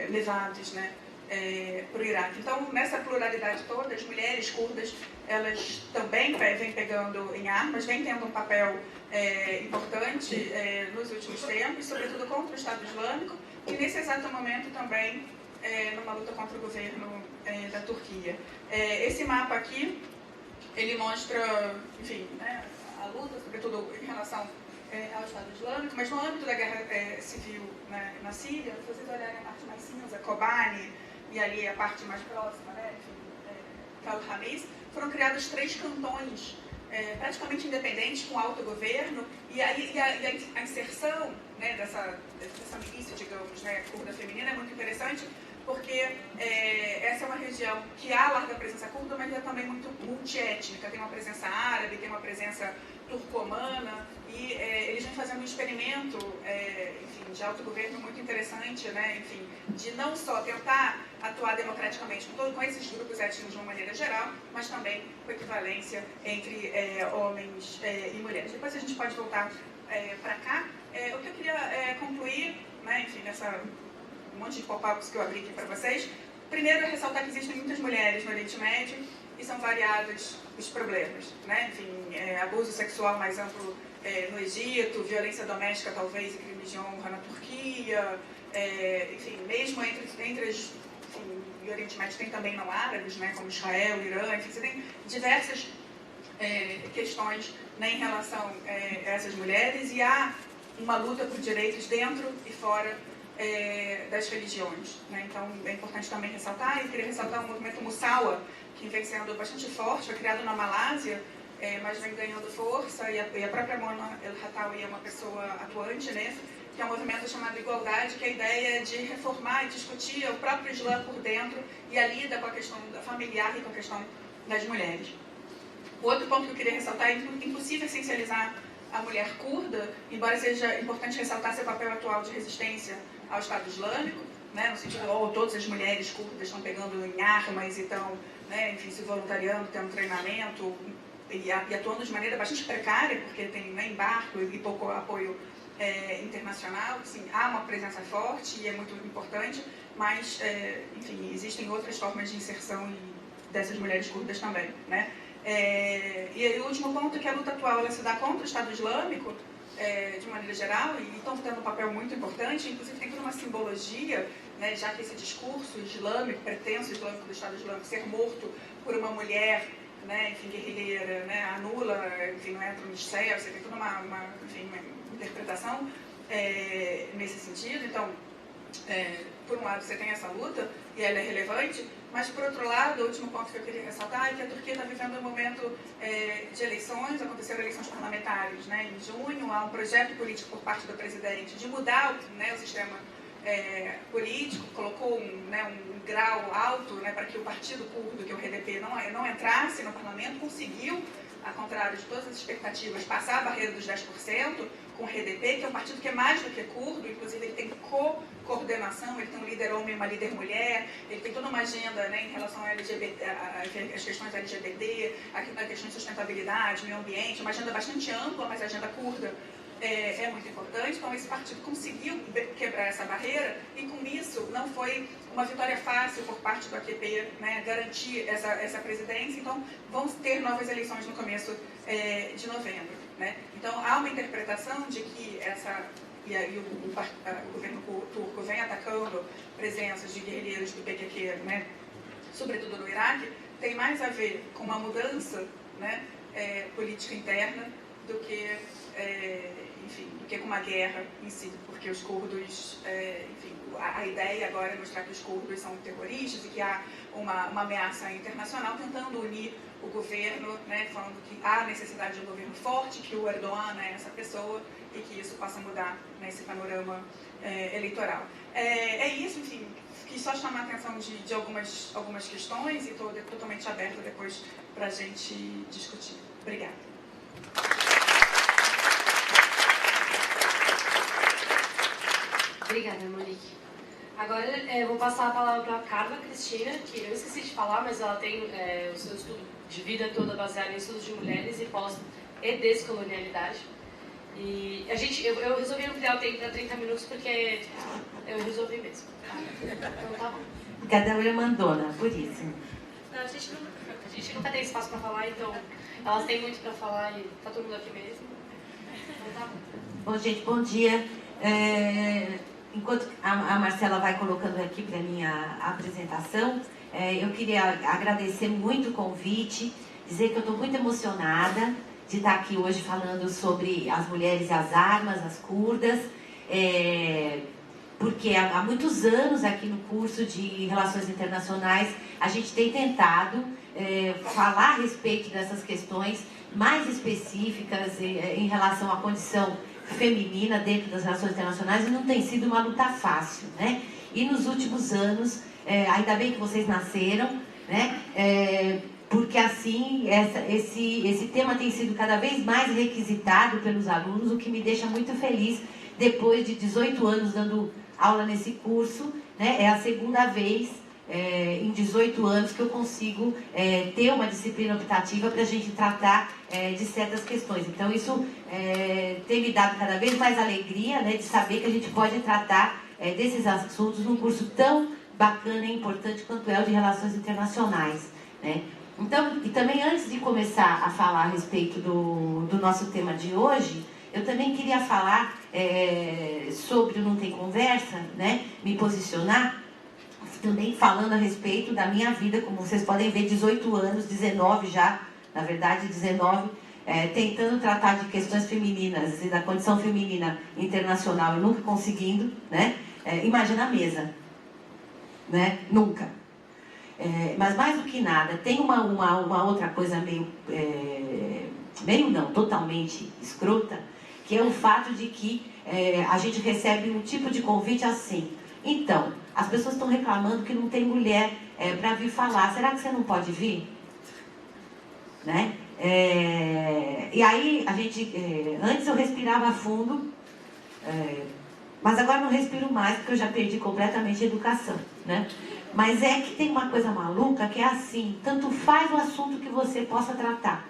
levados para o Iraque. Então, nessa pluralidade toda, as mulheres curdas, elas também vêm pegando em armas, vêm tendo um papel importante nos últimos tempos, sobretudo contra o Estado Islâmico, e nesse exato momento também numa luta contra o governo da Turquia. Esse mapa aqui, ele mostra, enfim, a luta, sobretudo em relação ao Estado Islâmico, mas no âmbito da guerra civil na Síria, se vocês olharem a parte mais cinza, Kobani, e ali a parte mais próxima, Tal Hamis, foram criados 3 cantões praticamente independentes, com autogoverno, e a inserção dessa milícia, digamos, curda feminina é muito interessante, porque essa é uma região que há larga presença curda, mas é também muito multiétnica. Tem uma presença árabe, tem uma presença turcomana, e eles vêm fazendo um experimento enfim, de autogoverno muito interessante, enfim, de não só tentar atuar democraticamente com esses grupos étnicos de uma maneira geral, mas também com equivalência entre homens e mulheres. Depois a gente pode voltar para cá. O que eu queria concluir, enfim, nessa um monte de pop-ups que eu abri aqui para vocês. Primeiro, é ressaltar que existem muitas mulheres no Oriente Médio e são variados os problemas, Enfim, abuso sexual mais amplo no Egito, violência doméstica talvez e crime de honra na Turquia, enfim, mesmo entre as... Enfim, no Oriente Médio tem também não árabes, como Israel, Irã, enfim, você tem diversas questões em relação a essas mulheres, e há uma luta por direitos dentro e fora das religiões. Então, é importante também ressaltar, e queria ressaltar o movimento Musawa, que vem sendo bastante forte, foi criado na Malásia, mas vem ganhando força, e a própria Mona El-Hatawi é uma pessoa atuante nesse, que é um movimento chamado Igualdade, que é a ideia de reformar e discutir o próprio Islã por dentro, e a lida com a questão familiar e com a questão das mulheres. O outro ponto que eu queria ressaltar é impossível essencializar a mulher curda, embora seja importante ressaltar seu papel atual de resistência ao Estado Islâmico, no sentido de todas as mulheres curdas estão pegando em armas e estão, enfim, se voluntariando, tendo treinamento e atuando de maneira bastante precária, porque tem embargo e pouco apoio internacional. Sim, há uma presença forte e é muito importante, mas, enfim, existem outras formas de inserção dessas mulheres curdas também, E o último ponto é que a luta atual ela se dá contra o Estado Islâmico, de maneira geral, e estão tendo um papel muito importante, inclusive tem toda uma simbologia, já que esse discurso islâmico, pretenso islâmico do Estado Islâmico ser morto por uma mulher, enfim, guerrilheira, anula, enfim, não entra nos céus, você tem toda uma interpretação nesse sentido. Então, por um lado você tem essa luta, e ela é relevante, mas por outro lado, o último ponto que eu queria ressaltar é que a Turquia está vivendo um momento de eleições, aconteceram eleições parlamentares em junho, há um projeto político por parte do presidente de mudar o sistema político, colocou um grau alto para que o partido curdo, que é o HDP, não entrasse no parlamento, conseguiu, ao contrário de todas as expectativas, passar a barreira dos 10% com o HDP, que é um partido que é mais do que curdo, inclusive ele tem coordenação, ele tem um líder homem e uma líder mulher, ele tem toda uma agenda em relação ao LGBT, às questões LGBT, a questão de sustentabilidade, meio ambiente, uma agenda bastante ampla, mas a agenda curda é muito importante. Então esse partido conseguiu quebrar essa barreira, e com isso não foi uma vitória fácil por parte do AKP garantir essa presidência. Então vão ter novas eleições no começo de novembro. Então há uma interpretação de que o governo turco vem atacando presenças de guerrilheiros do PKK, sobretudo no Iraque, tem mais a ver com uma mudança política interna do que, enfim, do que com uma guerra em si, porque os curdos, enfim, a ideia agora é mostrar que os curdos são terroristas e que há uma ameaça internacional tentando unir o governo, né, falando que há necessidade de um governo forte, que o Erdogan é essa pessoa e que isso possa mudar nesse panorama eleitoral. É isso, enfim, quis só chamar a atenção de algumas questões e estou totalmente aberta depois para a gente discutir. Obrigada. Obrigada, Monique. Agora eu vou passar a palavra para a Carla Cristina, que eu esqueci de falar, mas ela tem o seu estudo de vida toda baseado em estudos de mulheres e descolonialidade. E eu resolvi ampliar o tempo para 30 minutos porque eu resolvi mesmo. Então tá bom. Cada uma mandona, por isso. Não, a gente nunca tem espaço para falar, então elas têm muito para falar e tá todo mundo aqui mesmo. Então tá bom. Bom, gente, bom dia. Enquanto a Marcela vai colocando aqui para a minha apresentação, eu queria agradecer muito o convite, dizer que eu estou muito emocionada de estar aqui hoje falando sobre as mulheres e as armas, as curdas, porque há muitos anos aqui no curso de Relações Internacionais a gente tem tentado falar a respeito dessas questões mais específicas em relação à condição feminina dentro das relações internacionais, e não tem sido uma luta fácil, né? E nos últimos anos, ainda bem que vocês nasceram, né? Porque assim, esse tema tem sido cada vez mais requisitado pelos alunos, o que me deixa muito feliz. Depois de 18 anos dando aula nesse curso, né? É a segunda vez em 18 anos que eu consigo ter uma disciplina optativa para a gente tratar de certas questões. Então isso tem me dado cada vez mais alegria, né, de saber que a gente pode tratar desses assuntos num curso tão bacana e importante quanto é o de Relações Internacionais, né? Então, e também antes de começar a falar a respeito do nosso tema de hoje, eu também queria falar sobre o Não Tem Conversa, né, me posicionar também falando a respeito da minha vida, como vocês podem ver, 18 anos, 19 já, na verdade 19, tentando tratar de questões femininas e da condição feminina internacional e nunca conseguindo, né? Imagina a mesa, né? Nunca. Mas mais do que nada, tem uma outra coisa meio não, totalmente escrota, que é o fato de que a gente recebe um tipo de convite assim. Então, as pessoas estão reclamando que não tem mulher para vir falar. Será que você não pode vir? Né? E aí, antes eu respirava fundo, mas agora não respiro mais, porque eu já perdi completamente a educação. Né? Mas é que tem uma coisa maluca que é assim, tanto faz o assunto que você possa tratar.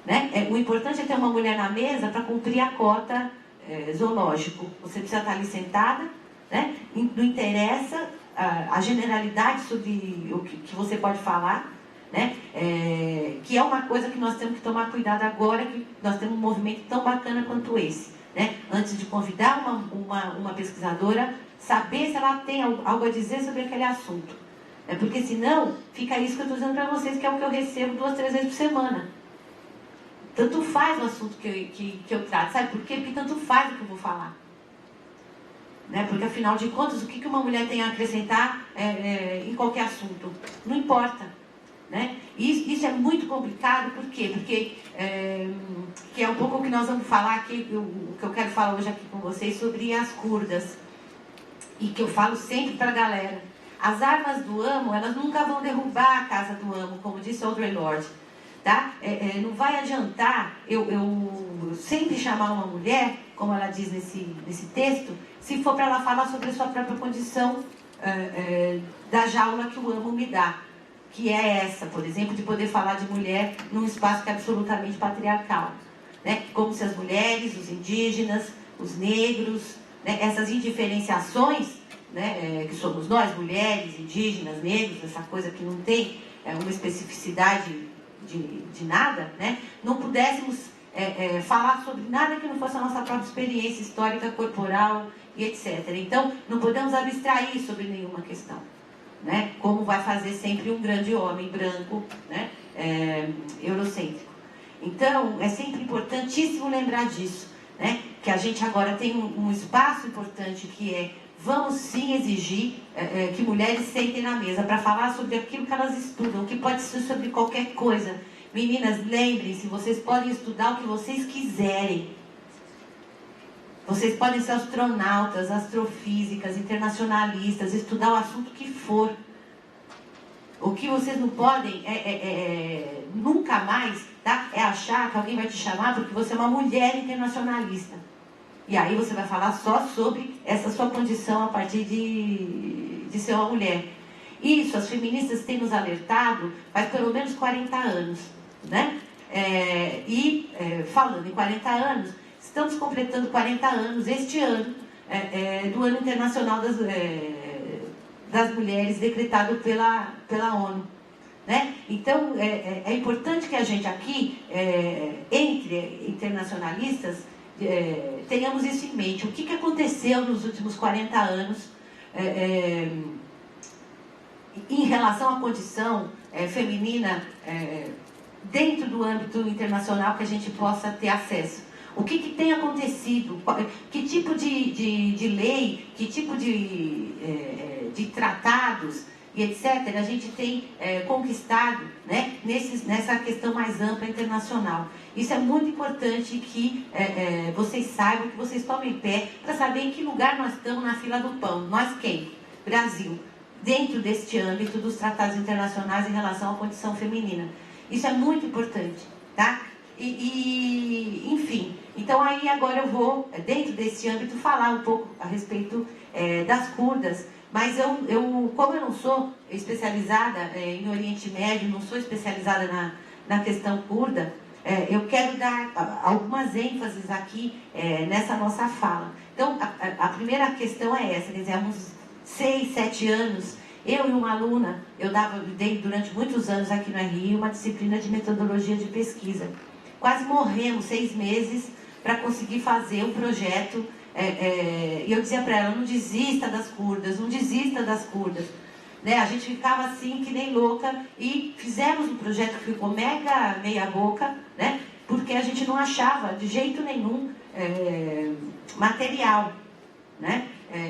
Né? O importante é ter uma mulher na mesa para cumprir a cota zoológico. Você precisa estar ali sentada, né? Não interessa a generalidade sobre o que você pode falar, né? Que é uma coisa que nós temos que tomar cuidado agora, que nós temos um movimento tão bacana quanto esse, né? Antes de convidar uma pesquisadora, saber se ela tem algo a dizer sobre aquele assunto, porque senão fica isso que eu estou dizendo para vocês, que é o que eu recebo 2, 3 vezes por semana. Tanto faz o assunto que eu trato, sabe por quê? Porque tanto faz o que eu vou falar. Né? Porque, afinal de contas, o que uma mulher tem a acrescentar em qualquer assunto? Não importa. Né? Isso é muito complicado, por quê? Porque que é um pouco o que nós vamos falar aqui, o que eu quero falar hoje aqui com vocês sobre as curdas. E que eu falo sempre para a galera. As armas do amo, elas nunca vão derrubar a casa do amo, como disse Audre Lorde. Tá? Não vai adiantar eu sempre chamar uma mulher, como ela diz nesse texto, se for para ela falar sobre a sua própria condição da jaula que o amo me dá. Que é essa, por exemplo, de poder falar de mulher num espaço que é absolutamente patriarcal. Né? Como se as mulheres, os indígenas, os negros, né? Essas indiferenciações, né? Que somos nós, mulheres, indígenas, negros, essa coisa que não tem uma especificidade de nada, né? Não pudéssemos falar sobre nada que não fosse a nossa própria experiência histórica, corporal e etc. Então, não podemos abstrair sobre nenhuma questão, né? Como vai fazer sempre um grande homem branco, né? Eurocêntrico. Então, é sempre importantíssimo lembrar disso, né? Que a gente agora tem um espaço importante que é, vamos sim exigir que mulheres sentem na mesa para falar sobre aquilo que elas estudam, que pode ser sobre qualquer coisa. Meninas, lembrem-se, vocês podem estudar o que vocês quiserem. Vocês podem ser astronautas, astrofísicas, internacionalistas, estudar o assunto que for. O que vocês não podem nunca mais, tá? É achar que alguém vai te chamar porque você é uma mulher internacionalista. E aí você vai falar só sobre essa sua condição a partir de ser uma mulher. Isso, as feministas têm nos alertado faz pelo menos 40 anos, né? Falando em 40 anos, estamos completando 40 anos este ano, do Ano Internacional das Mulheres, decretado pela ONU. Né? Então, é importante que a gente aqui, entre internacionalistas, tenhamos isso em mente. O que aconteceu nos últimos 40 anos em relação à condição feminina dentro do âmbito internacional que a gente possa ter acesso. O que tem acontecido? Que tipo de lei, que tipo de tratados e etc. a gente tem conquistado, né, nessa questão mais ampla internacional. Isso é muito importante que vocês saibam, que vocês tomem pé para saber em que lugar nós estamos na fila do pão. Nós quem? Brasil. Dentro deste âmbito dos tratados internacionais em relação à condição feminina. Isso é muito importante, tá? Enfim, então aí agora eu vou, dentro desse âmbito, falar um pouco a respeito das curdas, mas como eu não sou especializada em Oriente Médio, não sou especializada na questão curda, eu quero dar algumas ênfases aqui nessa nossa fala. Então, a primeira questão é essa, quer dizer, há uns 6, 7 anos, eu e uma aluna, dei durante muitos anos aqui no RI uma disciplina de metodologia de pesquisa. Quase morremos 6 meses para conseguir fazer um projeto. E eu dizia para ela, não desista das curdas, não desista das curdas. Né? A gente ficava assim, que nem louca, e fizemos um projeto que ficou mega meia boca, né? Porque a gente não achava de jeito nenhum material, né?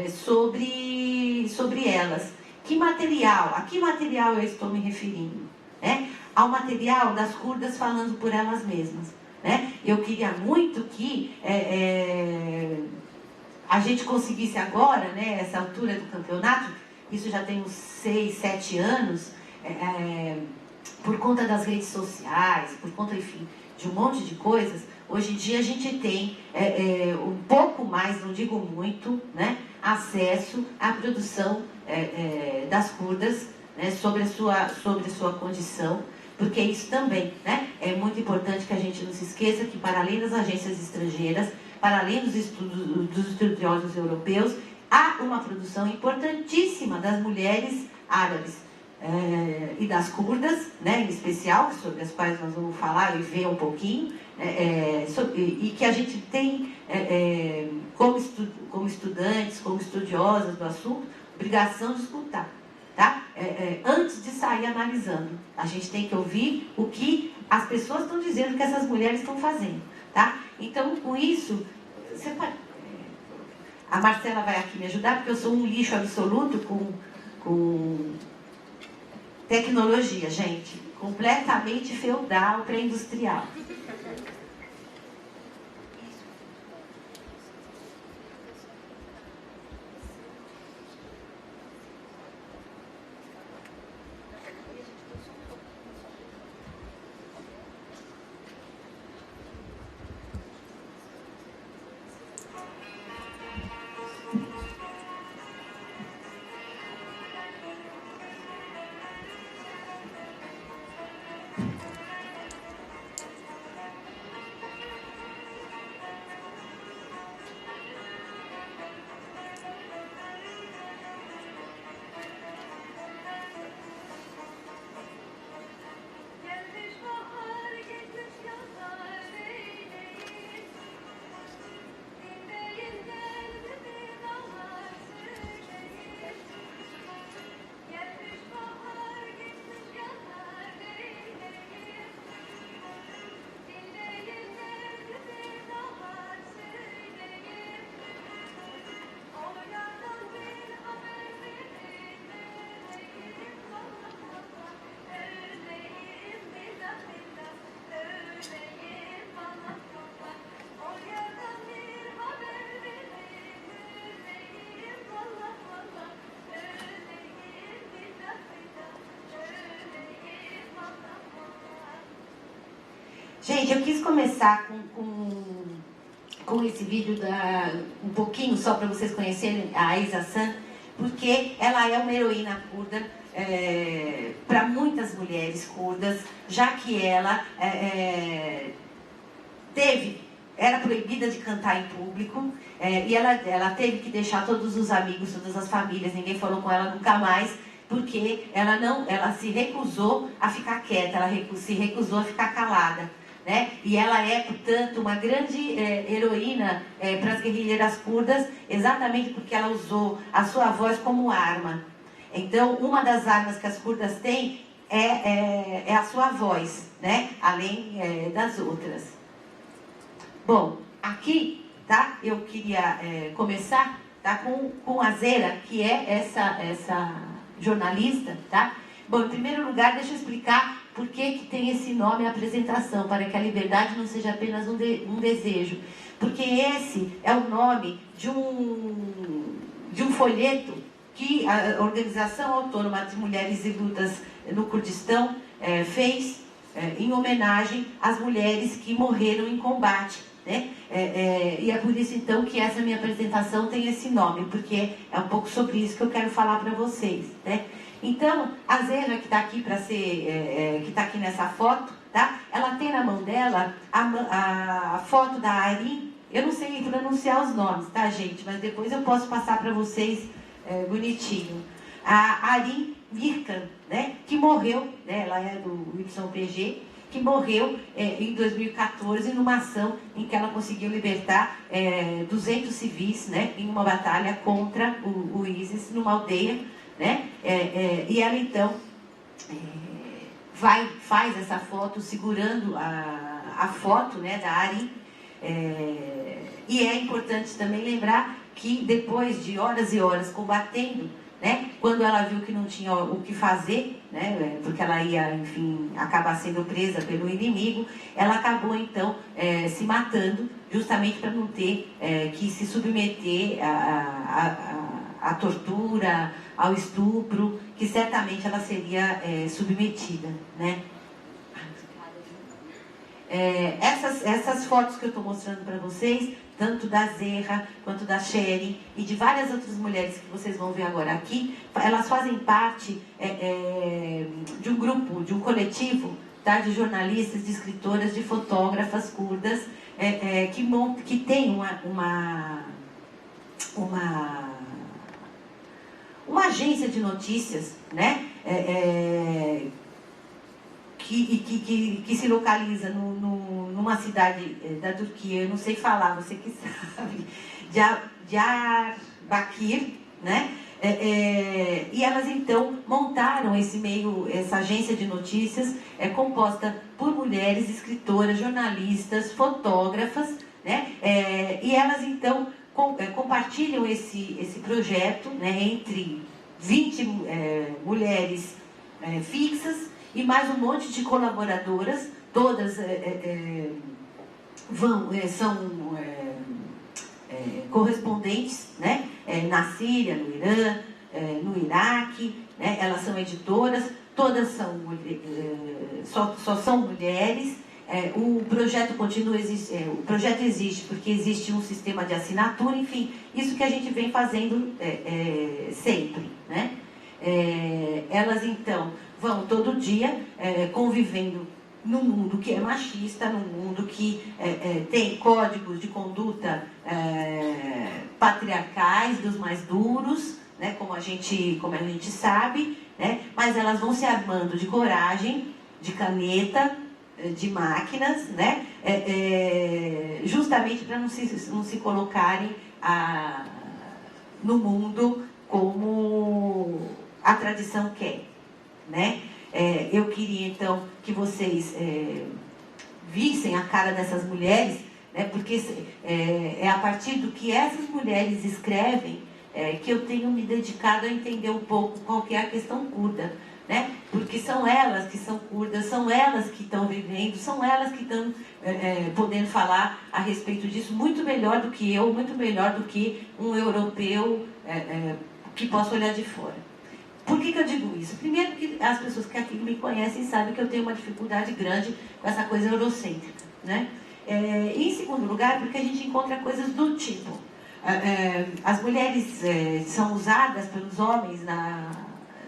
Sobre elas. Que material? A que material eu estou me referindo? Né? Ao material das curdas falando por elas mesmas. Né? Eu queria muito que a gente conseguisse agora, né, essa altura do campeonato, isso já tem uns 6, 7 anos, por conta das redes sociais, por conta, enfim, de um monte de coisas, hoje em dia a gente tem um pouco mais, não digo muito, né, acesso à produção das curdas, né, sobre a sua condição, porque isso também, né, é muito importante que a gente não se esqueça que, para além das agências estrangeiras, para além dos estudiosos europeus, há uma produção importantíssima das mulheres árabes e das curdas, né, em especial, sobre as quais nós vamos falar e ver um pouquinho, e que a gente tem, como estudantes, como estudiosas do assunto, obrigação de escutar. Tá? Antes de sair analisando, a gente tem que ouvir o que as pessoas estão dizendo que essas mulheres estão fazendo. Tá? Então, com isso, a Marcela vai aqui me ajudar, porque eu sou um lixo absoluto com tecnologia, gente. Completamente feudal, pré-industrial. Gente, eu quis começar com esse vídeo, um pouquinho só para vocês conhecerem a Aisa San, porque ela é uma heroína curda para muitas mulheres curdas, já que ela era proibida de cantar em público, e ela teve que deixar todos os amigos, todas as famílias, ninguém falou com ela nunca mais, porque ela se recusou a ficar quieta, ela se recusou a ficar calada. Né? E ela é, portanto, uma grande heroína para as guerrilheiras curdas, exatamente porque ela usou a sua voz como arma. Então, uma das armas que as curdas têm é a sua voz, né? Além das outras. Bom, aqui, tá? Eu queria começar, tá? com a Zera, que é essa jornalista, tá? Bom, em primeiro lugar, deixa eu explicar por que tem esse nome apresentação, para que a liberdade não seja apenas um desejo. Porque esse é o nome de um folheto que a Organização Autônoma de Mulheres e Lutas no Kurdistão fez em homenagem às mulheres que morreram em combate. Né? E é por isso, então, que essa minha apresentação tem esse nome, porque é um pouco sobre isso que eu quero falar para vocês. Né? Então, a Zena, que está aqui que está aqui nessa foto, tá? Ela tem na mão dela a foto da Arin. Eu não sei pronunciar os nomes, tá, gente? Mas depois eu posso passar para vocês bonitinho. A Arin Virkan, né? Que morreu, né? Ela é do YPG, que morreu em 2014 numa ação em que ela conseguiu libertar 200 civis, né? Em uma batalha contra o ISIS numa aldeia. Né? E ela então faz essa foto segurando a foto, né, da Arin, e é importante também lembrar que depois de horas e horas combatendo, né, quando ela viu que não tinha o que fazer, né, porque ela ia, enfim, acabar sendo presa pelo inimigo, ela acabou então se matando, justamente para não ter que se submeter à tortura, ao estupro, que certamente ela seria submetida, né? Essas fotos que eu estou mostrando para vocês, tanto da Zerra, quanto da Sherry e de várias outras mulheres que vocês vão ver agora aqui, elas fazem parte de um grupo, de um coletivo, tá? De jornalistas, de escritoras, de fotógrafas curdas, que tem uma agência de notícias, né? Que se localiza numa cidade da Turquia, eu não sei falar, você que sabe, Diyarbakir, né? E elas então montaram essa agência de notícias composta por mulheres, escritoras, jornalistas, fotógrafas, né? E elas então compartilham esse projeto, né, entre 20 mulheres fixas e mais um monte de colaboradoras, todas são correspondentes, né, na Síria, no Irã, no Iraque, né, elas são editoras, todas só são mulheres. O projeto continua o projeto existe porque existe um sistema de assinatura, enfim, isso que a gente vem fazendo sempre, né? Elas então vão todo dia convivendo num mundo que é machista, num mundo que tem códigos de conduta patriarcais, dos mais duros, né? Como a gente sabe, né? Mas elas vão se armando de coragem, de caneta, de máquinas, né? Justamente para não se colocarem no mundo como a tradição quer, né? Eu queria então que vocês vissem a cara dessas mulheres, né? Porque é a partir do que essas mulheres escrevem que eu tenho me dedicado a entender um pouco qual que é a questão curda. Né? Porque são elas que são curdas, são elas que estão vivendo, são elas que estão podendo falar a respeito disso muito melhor do que eu, muito melhor do que um europeu que possa olhar de fora. Por que eu digo isso? Primeiro que as pessoas que aqui me conhecem sabem que eu tenho uma dificuldade grande com essa coisa eurocêntrica, né? E em segundo lugar, porque a gente encontra coisas do tipo, as mulheres são usadas pelos homens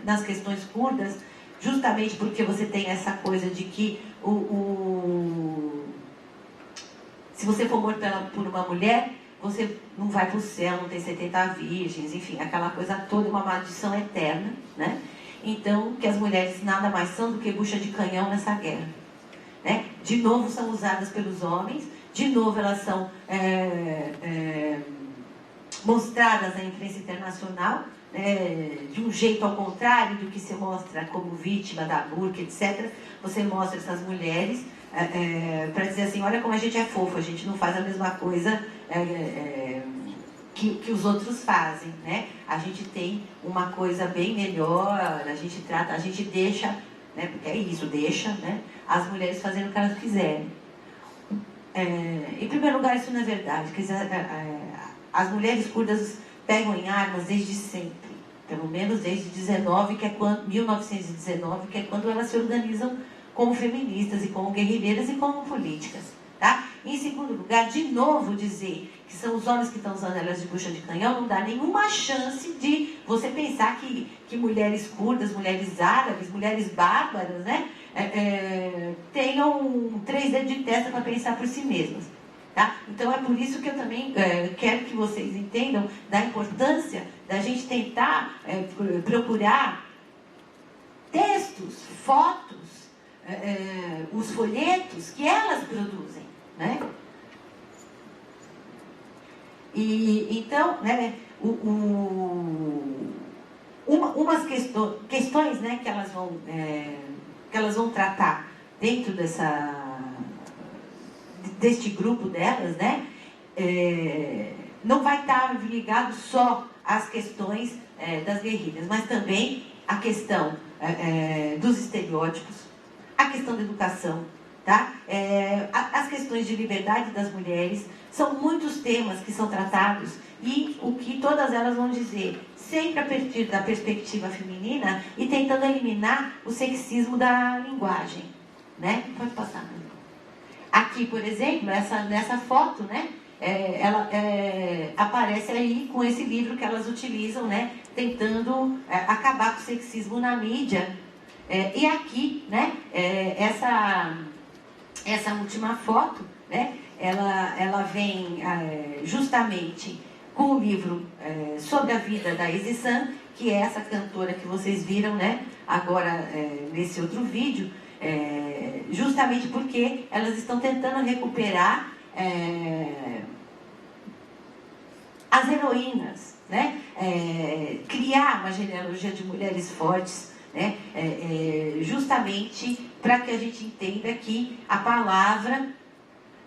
nas questões curdas, justamente porque você tem essa coisa de que se você for morto por uma mulher, você não vai para o céu, não tem 70 virgens, enfim, aquela coisa toda, uma maldição eterna, né? Então, que as mulheres nada mais são do que bucha de canhão nessa guerra, né? De novo são usadas pelos homens, de novo elas são mostradas na imprensa internacional, de um jeito ao contrário do que se mostra como vítima da burca, etc. Você mostra essas mulheres para dizer assim, olha como a gente é fofo, a gente não faz a mesma coisa que os outros fazem, né? A gente tem uma coisa bem melhor, a gente deixa, né? Porque é isso, deixa, né? As mulheres fazendo o que elas quiserem. Em primeiro lugar, isso não é verdade. Quer dizer, as mulheres curdas pegam em armas desde sempre, pelo menos desde 1919, que é quando elas se organizam como feministas e como guerrilheiras e como políticas, tá? Em segundo lugar, de novo dizer que são os homens que estão usando elas de bucha de canhão, não dá nenhuma chance de você pensar que mulheres curdas, mulheres árabes, mulheres bárbaras, né, tenham 3 dedos de testa para pensar por si mesmas. Tá? Então é por isso que eu também quero que vocês entendam da importância da gente tentar procurar textos, fotos, os folhetos que elas produzem, né? E então, né, umas questões, né, que elas vão tratar dentro deste grupo delas, né, não vai estar ligado só às questões das guerrilhas, mas também a questão dos estereótipos, a questão da educação, tá? As questões de liberdade das mulheres, são muitos temas que são tratados e o que todas elas vão dizer, sempre a partir da perspectiva feminina e tentando eliminar o sexismo da linguagem, né? Pode passar. Aqui, por exemplo, nessa foto, né? Ela aparece aí com esse livro que elas utilizam, né? Tentando acabar com o sexismo na mídia. E aqui, né? Essa última foto, né? Ela vem justamente com o livro sobre a vida da Ezisan, que é essa cantora que vocês viram, né? Agora nesse outro vídeo, justamente porque elas estão tentando recuperar as heroínas, né? Criar uma genealogia de mulheres fortes, né? Justamente para que a gente entenda que a palavra,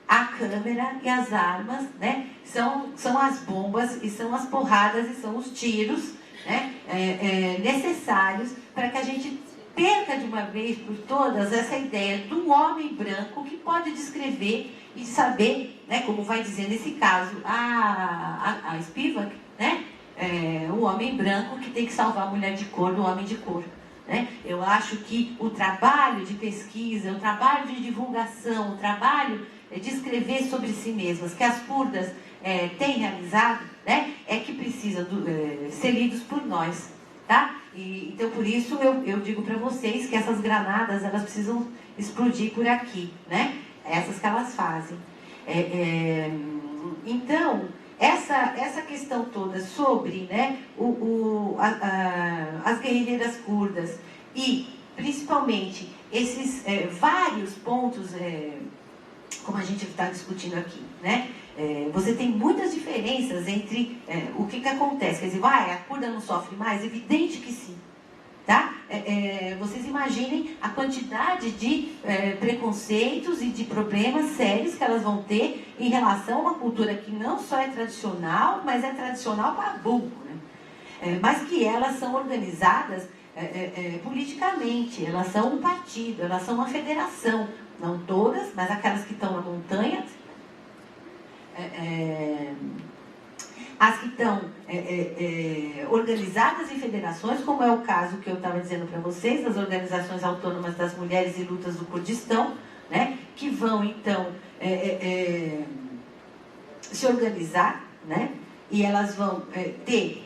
a câmera e as armas, né? são as bombas e são as porradas e são os tiros, né? Necessários para que a gente perca de uma vez por todas essa ideia do homem branco que pode descrever e saber, né, como vai dizer nesse caso a Spivak, né, o homem branco que tem que salvar a mulher de cor do homem de cor. Né? Eu acho que o trabalho de pesquisa, o trabalho de divulgação, o trabalho de escrever sobre si mesmas, que as curdas têm realizado, né, é que precisa ser lidos por nós. Tá? Então, por isso, eu digo para vocês que essas granadas, elas precisam explodir por aqui, né? Essas que elas fazem. Então, essa questão toda sobre, né, as guerrilheiras curdas e, principalmente, esses vários pontos, como a gente está discutindo aqui, né? Você tem muitas diferenças entre o que acontece. Quer dizer, a curda não sofre mais? Evidente que sim. Tá? Vocês imaginem a quantidade de preconceitos e de problemas sérios que elas vão ter em relação a uma cultura que não só é tradicional, mas é tradicional para burro, né? Mas que elas são organizadas politicamente, elas são um partido, elas são uma federação. Não todas, mas aquelas que estão na montanha. as que estão organizadas em federações, como é o caso que eu estava dizendo para vocês, das organizações autônomas das mulheres e lutas do Kurdistão, né, que vão, então, se organizar, né, e elas vão ter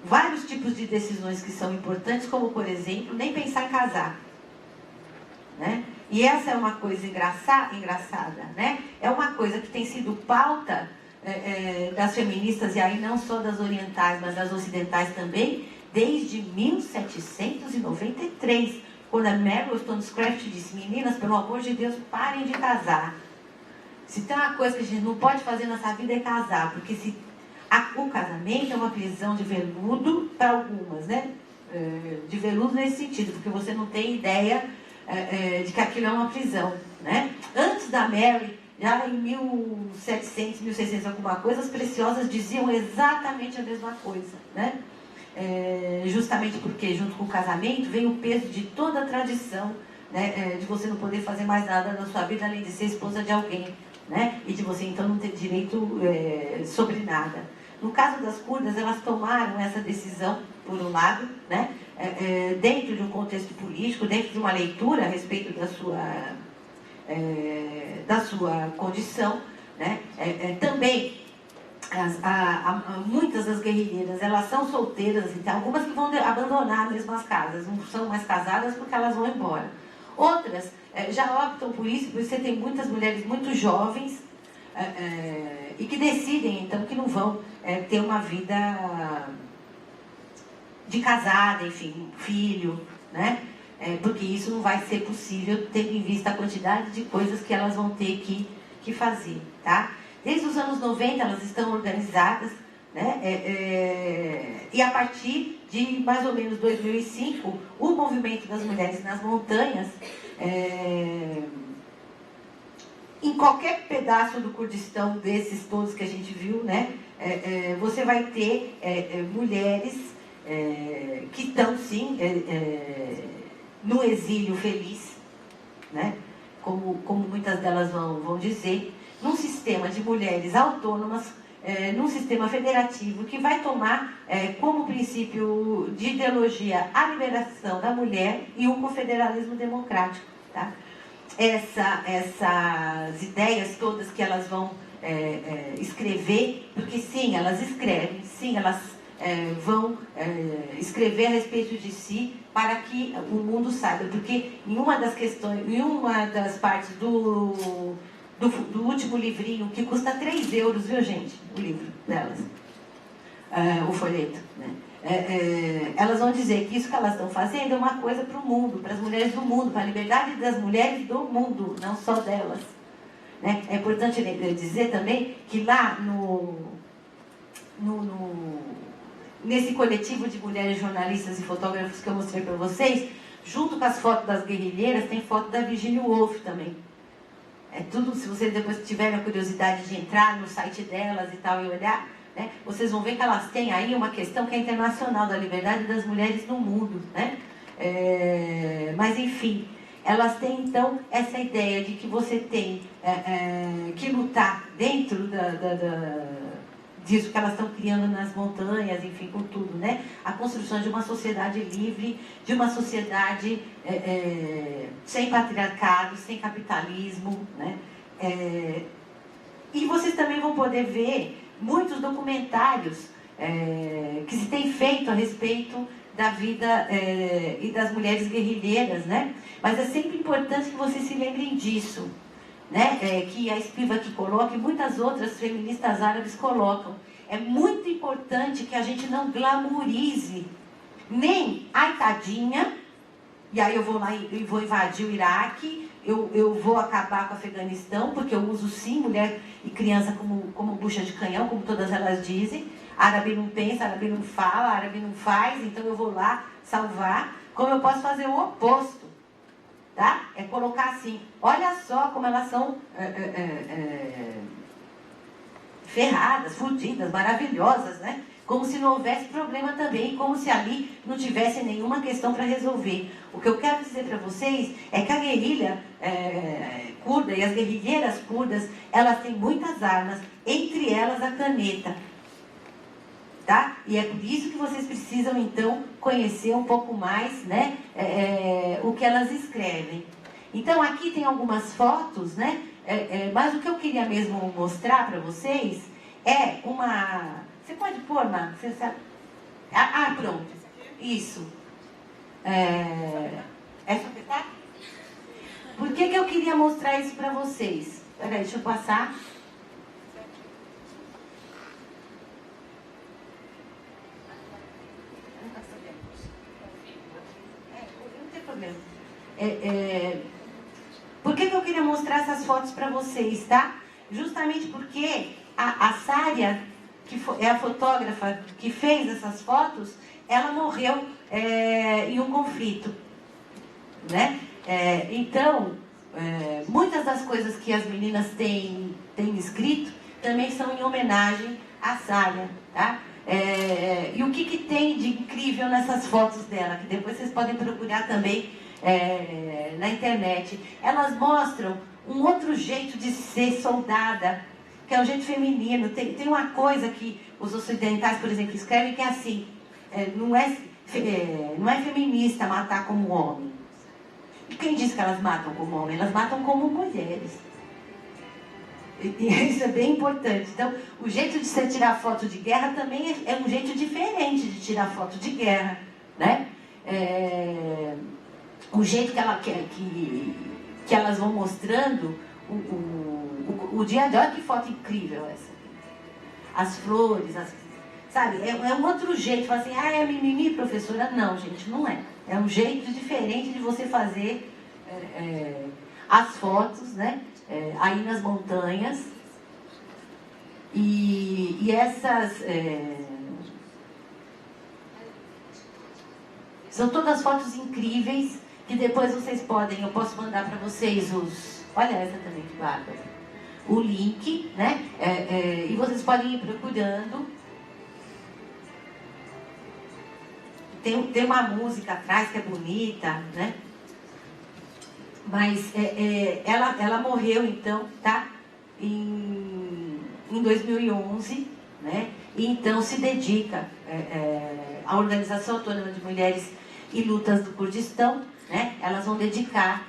vários tipos de decisões que são importantes, como, por exemplo, nem pensar em casar. Né? E essa é uma coisa engraçada, né? É uma coisa que tem sido pauta das feministas, e aí não só das orientais, mas das ocidentais também, desde 1793, quando a Mary Wollstonecraft disse: meninas, pelo amor de Deus, parem de casar. Se tem uma coisa que a gente não pode fazer nessa vida é casar, porque o casamento é uma prisão de veludo para algumas, né? De veludo nesse sentido, porque você não tem ideia de que aquilo é uma prisão, né? Antes da Mary, já em 1700, 1600 alguma coisa, as preciosas diziam exatamente a mesma coisa, né? Justamente porque junto com o casamento vem o peso de toda a tradição, né? De você não poder fazer mais nada na sua vida além de ser esposa de alguém, né? E de você então não ter direito sobre nada. No caso das curdas, elas tomaram essa decisão, por um lado, né? Dentro de um contexto político, dentro de uma leitura a respeito da sua condição, né? Também muitas das guerrilheiras, elas são solteiras, então, algumas que vão abandonar mesmo as casas, não são mais casadas porque elas vão embora. Outras já optam por isso, porque você tem muitas mulheres muito jovens e que decidem, então, que não vão ter uma vida de casada, enfim, filho, né? Porque isso não vai ser possível, tendo em vista a quantidade de coisas que elas vão ter que fazer, tá? Desde os anos 90 elas estão organizadas, né? E a partir de mais ou menos 2005, o movimento das mulheres nas montanhas, em qualquer pedaço do Kurdistão desses todos que a gente viu, né? Você vai ter mulheres que estão, sim, no exílio feliz, né? Como muitas delas vão dizer, num sistema de mulheres autônomas, num sistema federativo que vai tomar como princípio de ideologia a liberação da mulher e o confederalismo democrático. Tá? Essas ideias todas que elas vão escrever, porque sim, elas escrevem, sim, elas vão escrever a respeito de si para que o mundo saiba, porque em uma das questões, em uma das partes do último livrinho, que custa 3 euros, viu, gente? O livro delas, o folheto, né? Elas vão dizer que isso que elas estão fazendo é uma coisa para o mundo, para as mulheres do mundo, para a liberdade das mulheres do mundo, não só delas, né? É importante dizer também que lá nesse coletivo de mulheres jornalistas e fotógrafos que eu mostrei para vocês, junto com as fotos das guerrilheiras, tem foto da Virginia Woolf também. Tudo, se vocês depois tiverem a curiosidade de entrar no site delas e tal e olhar, né, vocês vão ver que elas têm aí uma questão que é internacional, da liberdade das mulheres no mundo, né? Mas enfim, elas têm então essa ideia de que você tem que lutar dentro disso que elas estão criando nas montanhas, enfim, com tudo, né? A construção de uma sociedade livre, de uma sociedade sem patriarcado, sem capitalismo, né? E vocês também vão poder ver muitos documentários que se tem feito a respeito da vida e das mulheres guerrilheiras, né? Mas é sempre importante que vocês se lembrem disso, né? Que a Spivak coloca e muitas outras feministas árabes colocam. É muito importante que a gente não glamourize nem a tadinha, e aí eu vou lá e vou invadir o Iraque, eu vou acabar com o Afeganistão, porque eu uso sim mulher e criança como bucha de canhão, como todas elas dizem. Árabe não pensa, árabe não fala, árabe não faz, então eu vou lá salvar. Como eu posso fazer o oposto, tá? É colocar assim, olha só como elas são ferradas, fodidas, maravilhosas, né? Como se não houvesse problema também, como se ali não tivesse nenhuma questão para resolver. O que eu quero dizer para vocês é que a guerrilha curda e as guerrilheiras curdas, elas têm muitas armas, entre elas a caneta. tá? E é por isso que vocês precisam, então, conhecer um pouco mais, né, o que elas escrevem. Então, aqui tem algumas fotos, né? Mas o que eu queria mesmo mostrar para vocês é uma... Você pode pôr, Marcos? Você sabe? Pronto. Isso. É só apertar? Por que eu queria mostrar isso para vocês? Peraí, deixa eu passar. Não tem problema. Por que eu queria mostrar essas fotos para vocês, tá? Justamente porque a Sária, que é a fotógrafa que fez essas fotos, ela morreu em um conflito, né? Então, muitas das coisas que as meninas têm escrito também são em homenagem à Sária, tá? E o que tem de incrível nessas fotos dela, que depois vocês podem procurar também na internet. Elas mostram um outro jeito de ser soldada, que é o jeito feminino. Tem uma coisa que os ocidentais, por exemplo, escrevem que é assim, não é feminista matar como homem. E quem diz que elas matam como homem? Elas matam como mulheres. E isso é bem importante. Então, o jeito de você tirar foto de guerra também é um jeito diferente de tirar foto de guerra, né? O jeito que elas vão mostrando o dia a dia. Olha que foto incrível essa. As flores, sabe? É um outro jeito. Fala assim, é mimimi, professora? Não, gente, não é. É um jeito diferente de você fazer as fotos, né? Aí nas montanhas. E essas... são todas fotos incríveis que depois vocês podem... Eu posso mandar para vocês os... Olha essa também, que bárbara. O link, né? E vocês podem ir procurando. Tem uma música atrás que é bonita, né? Mas ela morreu, então, tá? Em 2011, né? E então se dedica à Organização Autônoma de Mulheres e Lutas do Kurdistão, né? Elas vão dedicar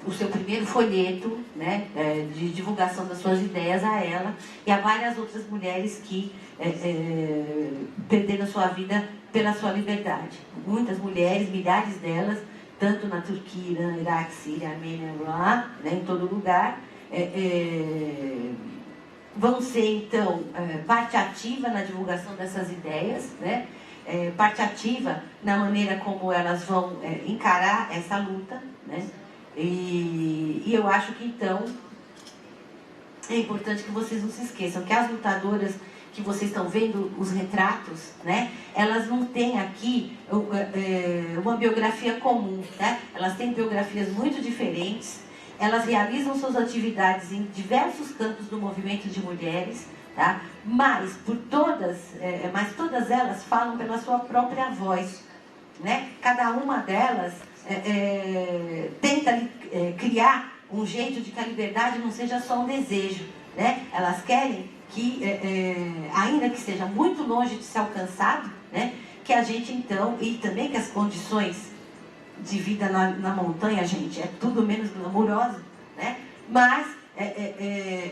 o seu primeiro folheto, né? De divulgação das suas ideias a ela e a várias outras mulheres que perderam sua vida pela sua liberdade. Muitas mulheres, milhares delas, tanto na Turquia, Irã, Iraque, Síria, Armênia, lá, né, em todo lugar, vão ser, então, parte ativa na divulgação dessas ideias, né? Parte ativa na maneira como elas vão encarar essa luta, né? E eu acho que, então, é importante que vocês não se esqueçam que as lutadoras que vocês estão vendo, os retratos, né? Elas não têm aqui uma biografia comum, né? Elas têm biografias muito diferentes. Elas realizam suas atividades em diversos campos do movimento de mulheres, tá? Mas todas elas falam pela sua própria voz, né? Cada uma delas tenta criar um jeito de que a liberdade não seja só um desejo, né? Elas querem que, ainda que seja muito longe de ser alcançado, né? Que a gente então, e também que as condições de vida na montanha, gente, é tudo menos glamurosa, né? Mas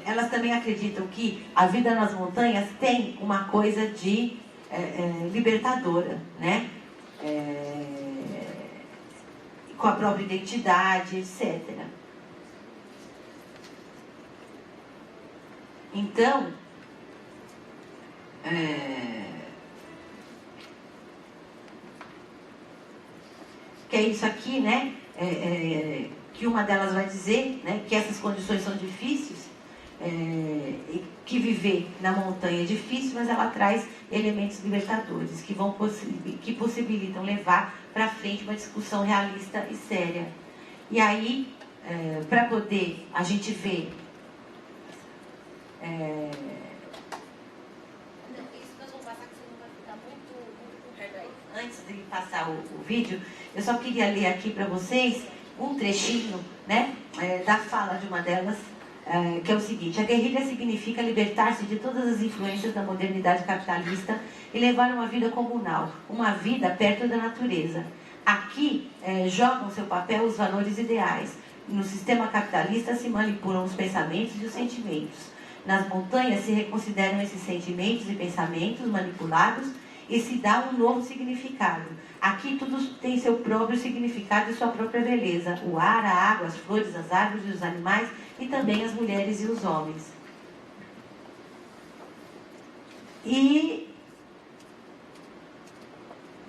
elas também acreditam que a vida nas montanhas tem uma coisa de libertadora, né? Com a própria identidade, etc. Então, que é isso aqui, né? Que uma delas vai dizer, né, que essas condições são difíceis, que viver na montanha é difícil, mas ela traz elementos libertadores que possibilitam levar para frente uma discussão realista e séria. E aí, para poder a gente ver isso nós vamos passar, que você não vai ficar muito perto aí. Antes de passar o vídeo, eu só queria ler aqui para vocês um trechinho, né, da fala de uma delas, que é o seguinte: a guerrilha significa libertar-se de todas as influências da modernidade capitalista e levar uma vida comunal, uma vida perto da natureza. Aqui jogam seu papel os valores ideais. No sistema capitalista se manipulam os pensamentos e os sentimentos. Nas montanhas se reconsideram esses sentimentos e pensamentos manipulados e se dá um novo significado. Aqui tudo tem seu próprio significado e sua própria beleza. O ar, a água, as flores, as árvores e os animais, e também as mulheres e os homens. E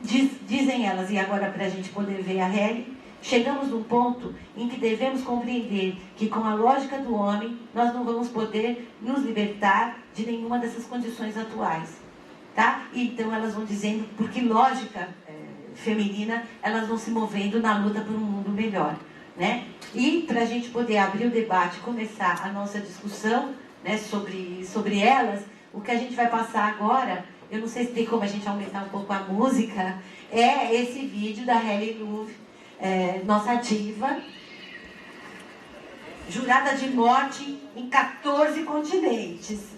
dizem elas, e agora para a gente poder ver a Helly, chegamos num ponto em que devemos compreender que com a lógica do homem nós não vamos poder nos libertar de nenhuma dessas condições atuais. Tá? Então elas vão dizendo, porque lógica feminina, elas vão se movendo na luta por um mundo melhor. Né? E para a gente poder abrir o debate, começar a nossa discussão, né, sobre elas, o que a gente vai passar agora, eu não sei se tem como a gente aumentar um pouco a música, é esse vídeo da Helly Luve, nossa diva, jurada de morte em 14 continentes.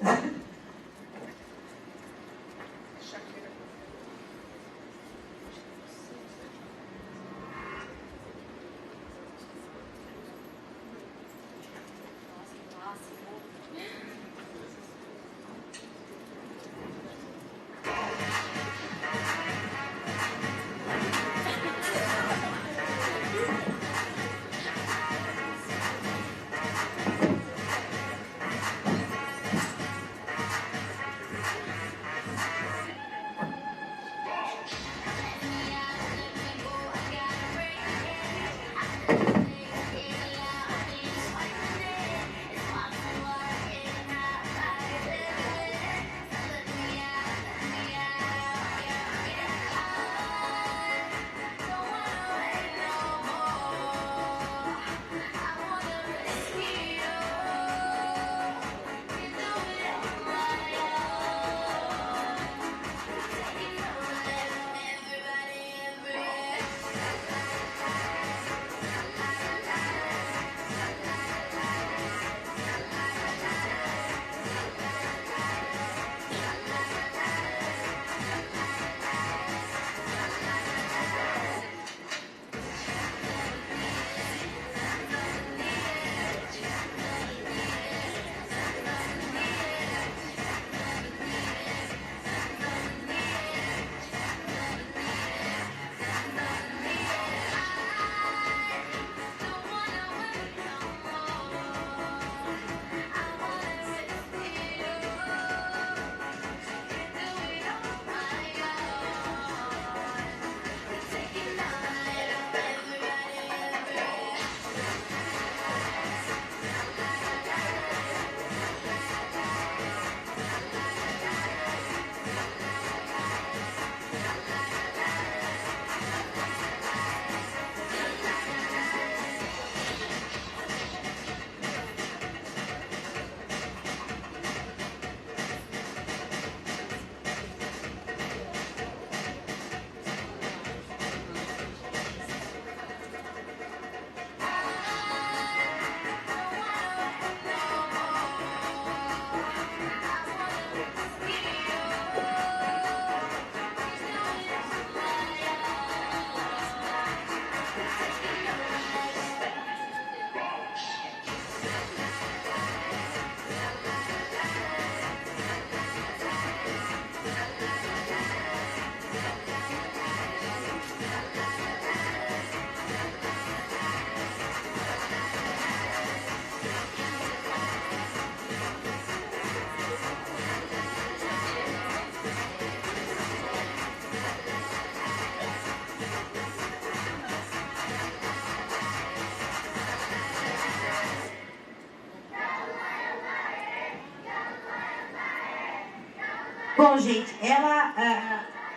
Bom, gente, ela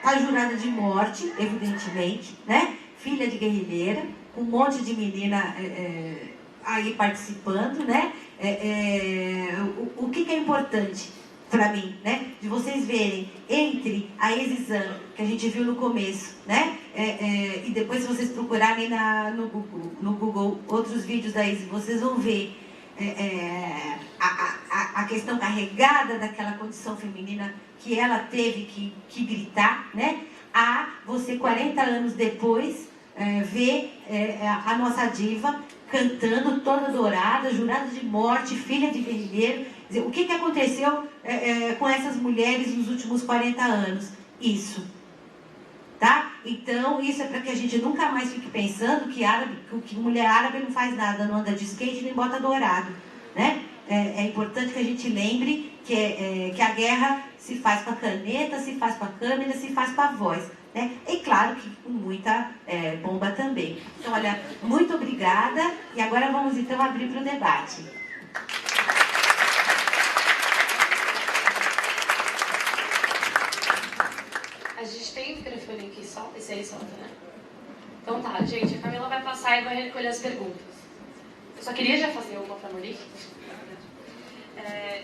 tá jurada de morte, evidentemente, né? Filha de guerrilheira, um monte de menina aí participando, né? O que é importante para mim, né? De vocês verem entre a Exizan, que a gente viu no começo, né? E depois se vocês procurarem no Google outros vídeos da Exi, vocês vão ver a questão carregada daquela condição feminina que ela teve que gritar, né? A você 40 anos depois ver a nossa diva cantando toda dourada, jurada de morte, filha de guerrilheiro. O que aconteceu com essas mulheres nos últimos 40 anos? Isso. Tá? Então, isso é para que a gente nunca mais fique pensando que mulher árabe não faz nada, não anda de skate nem bota dourado. Né? É importante que a gente lembre que a guerra se faz com a caneta, se faz com a câmera, se faz com a voz. Né? E claro que com muita bomba também. Então, olha, muito obrigada. E agora vamos então abrir para o debate. A gente tem o microfone aqui só? Esse aí solta, né? Então tá, gente, a Camila vai passar e vai recolher as perguntas. Eu só queria já fazer uma para a Monique.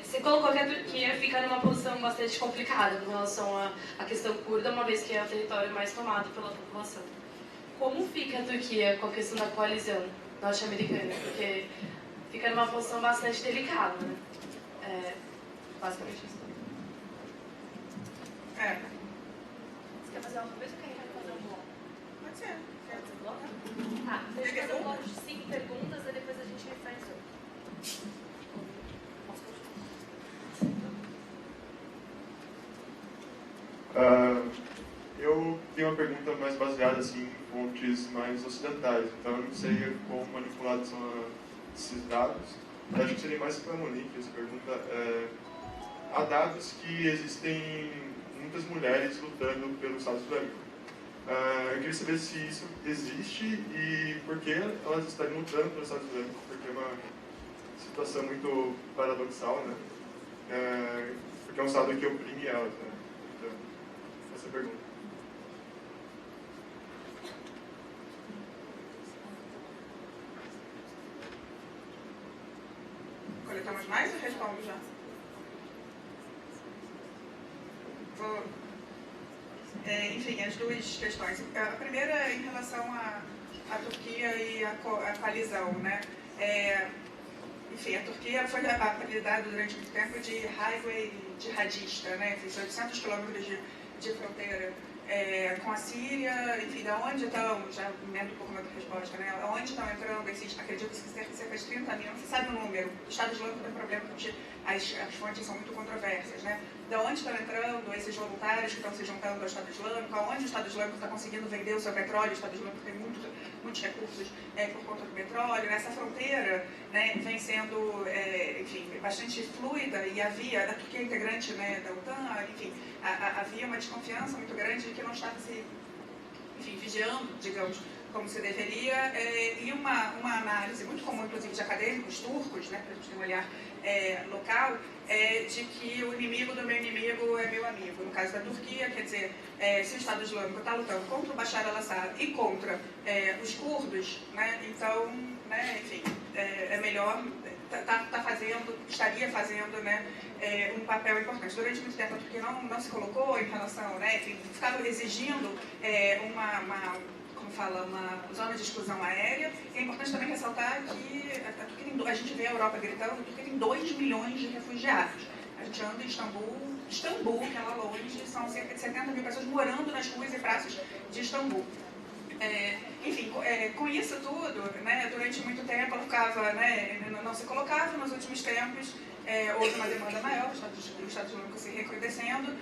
Você colocou que a Turquia fica numa posição bastante complicada com relação à questão curda, uma vez que é o território mais tomado pela população. Como fica a Turquia com a questão da coalizão norte-americana? Porque fica numa posição bastante delicada, né? Basicamente isso. Você quer fazer uma vez ou quer fazer um bloco? Pode ser. Quer fazer um bloco? Tá, deixa eu fazer um bloco de 5 perguntas e depois a gente refaz isso. Eu tenho uma pergunta mais baseada assim, em fontes mais ocidentais, então eu não sei como manipulados são esses dados. Eu acho que seria mais para a Monique essa pergunta. Há dados que existem muitas mulheres lutando pelo Estado Islâmico. Eu queria saber se isso existe e por que elas estariam lutando pelo Estado Islâmico, porque é uma situação muito paradoxal, né? Porque é um Estado que oprime elas, né? Então, essa é a pergunta. Coletamos mais ou respondo já? Enfim, as duas questões. A primeira em relação à Turquia e à coalizão, né? Enfim, a Turquia foi apelidada durante muito tempo de highway jihadista, né? Fez 800 quilômetros de fronteira com a Síria, enfim, da onde estão, já emendo um pouco na outra resposta, né? Onde estão entrando esses, acredito que cerca de 30 mil, não se sabe o número. O Estado Islâmico tem problema porque as fontes são muito controversas, né? Da onde estão entrando esses voluntários que estão se juntando ao Estado Islâmico, aonde o Estado Islâmico está conseguindo vender o seu petróleo, o Estado Islâmico tem muitos recursos por conta do petróleo. Essa fronteira, né, vem sendo, enfim, bastante fluida e havia, a Turquia é integrante, né, da OTAN, enfim, havia uma desconfiança muito grande de que não estava se, enfim, vigiando, digamos, como se deveria, e uma análise muito comum, inclusive, de acadêmicos turcos, né, para a gente ter um olhar local, de que o inimigo do meu inimigo é meu amigo. No caso da Turquia, quer dizer, se o Estado Islâmico está lutando contra o Bashar al-Assad e contra os curdos, né, então, né, enfim, é melhor, estaria fazendo, né, um papel importante. Durante muito tempo a Turquia não se colocou em relação, né, enfim, ficava exigindo uma zona de exclusão aérea. E é importante também ressaltar que a gente vê a Europa gritando, a Turquia tem 2 milhões de refugiados. A gente anda em Istambul, que é lá longe, são cerca de 70 mil pessoas morando nas ruas e praças de Istambul. Enfim, com isso tudo, né, durante muito tempo ela ficava, né, não se colocava. Nos últimos tempos houve uma demanda maior, o Estado Islâmico se recrudescendo,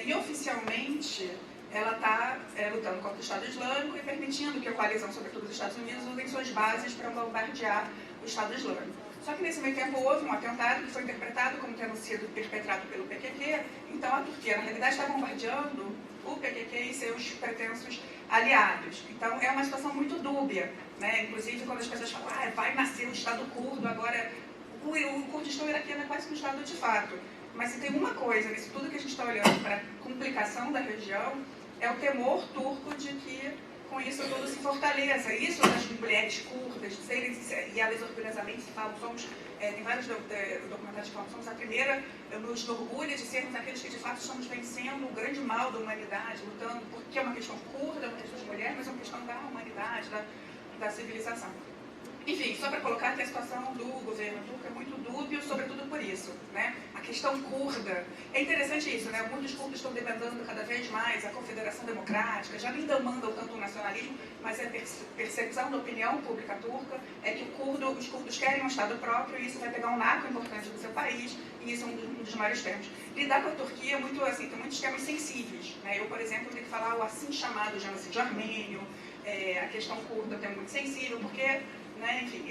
e oficialmente ela está lutando contra o Estado Islâmico e permitindo que a coalizão, sobretudo os Estados Unidos, usem suas bases para bombardear o Estado Islâmico. Só que nesse meio tempo houve um atentado que foi interpretado como tendo sido perpetrado pelo PKK, então a Turquia, na realidade, está bombardeando o PKK e seus pretensos aliados. Então é uma situação muito dúbia, né? Inclusive quando as pessoas falam, vai nascer o Estado curdo, agora o Kurdistão iraquiano é quase que um Estado de fato. Mas se tem uma coisa nisso tudo que a gente está olhando para a complicação da região, é o temor turco de que com isso tudo se fortaleça. Isso das mulheres curdas, e elas orgulhosamente falam, tem vários documentários que falam, somos a primeira, nos orgulha de sermos aqueles que de fato estamos vencendo o grande mal da humanidade, lutando, porque é uma questão curda, é uma questão de mulher, mas é uma questão da humanidade, da civilização. Enfim, só para colocar que a situação do governo turco é muito dúbia, sobretudo por isso, né? A questão curda. É interessante isso, né? Muitos curdos estão demandando cada vez mais a Confederação Democrática, já nem demandam tanto o nacionalismo, mas a percepção da opinião pública turca é que os curdos querem um Estado próprio e isso vai pegar um marco importante do seu país, e isso é um dos maiores temas. Lidar com a Turquia é muito, assim, tem muitos temas sensíveis, né? Eu, por exemplo, tenho que falar o assim chamado genocídio armênio, a questão curda é um tema muito sensível, porque... Né, enfim,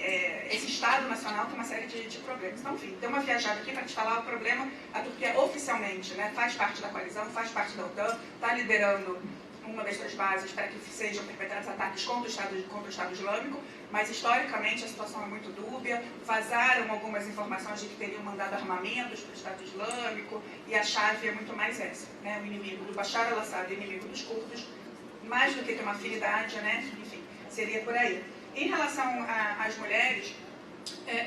esse Estado Nacional tem uma série de problemas. Então, enfim, dei uma viajada aqui para te falar o problema. A Turquia oficialmente, né, faz parte da coalizão, faz parte da OTAN, está liderando uma das suas bases para que sejam perpetrados ataques contra o Estado Islâmico, mas historicamente a situação é muito dúbia. Vazaram algumas informações de que teriam mandado armamentos para o Estado Islâmico, e a chave é muito mais essa, né, o inimigo do Bashar al-Assad, o inimigo dos curdos, mais do que ter uma afinidade, né, enfim, seria por aí. Em relação às mulheres,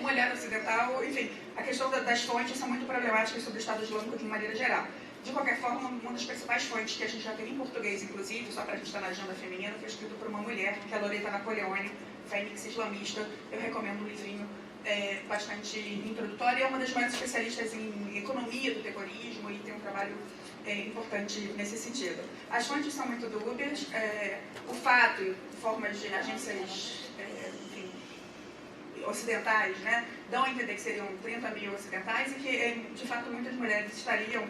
mulher ocidental, enfim, a questão das fontes são muito problemáticas sobre o Estado Islâmico de uma maneira geral. De qualquer forma, uma das principais fontes que a gente já tem em português, inclusive, só para a gente estar na agenda feminina, foi escrito por uma mulher, que é a Loreta Napoleone, fênix islamista. Eu recomendo um livrinho bastante introdutório. É uma das maiores especialistas em economia do terrorismo e tem um trabalho importante nesse sentido. As fontes são muito dúbias. O fato, formas de agências ocidentais, né, dão a entender que seriam 30 mil ocidentais e que, de fato, muitas mulheres estariam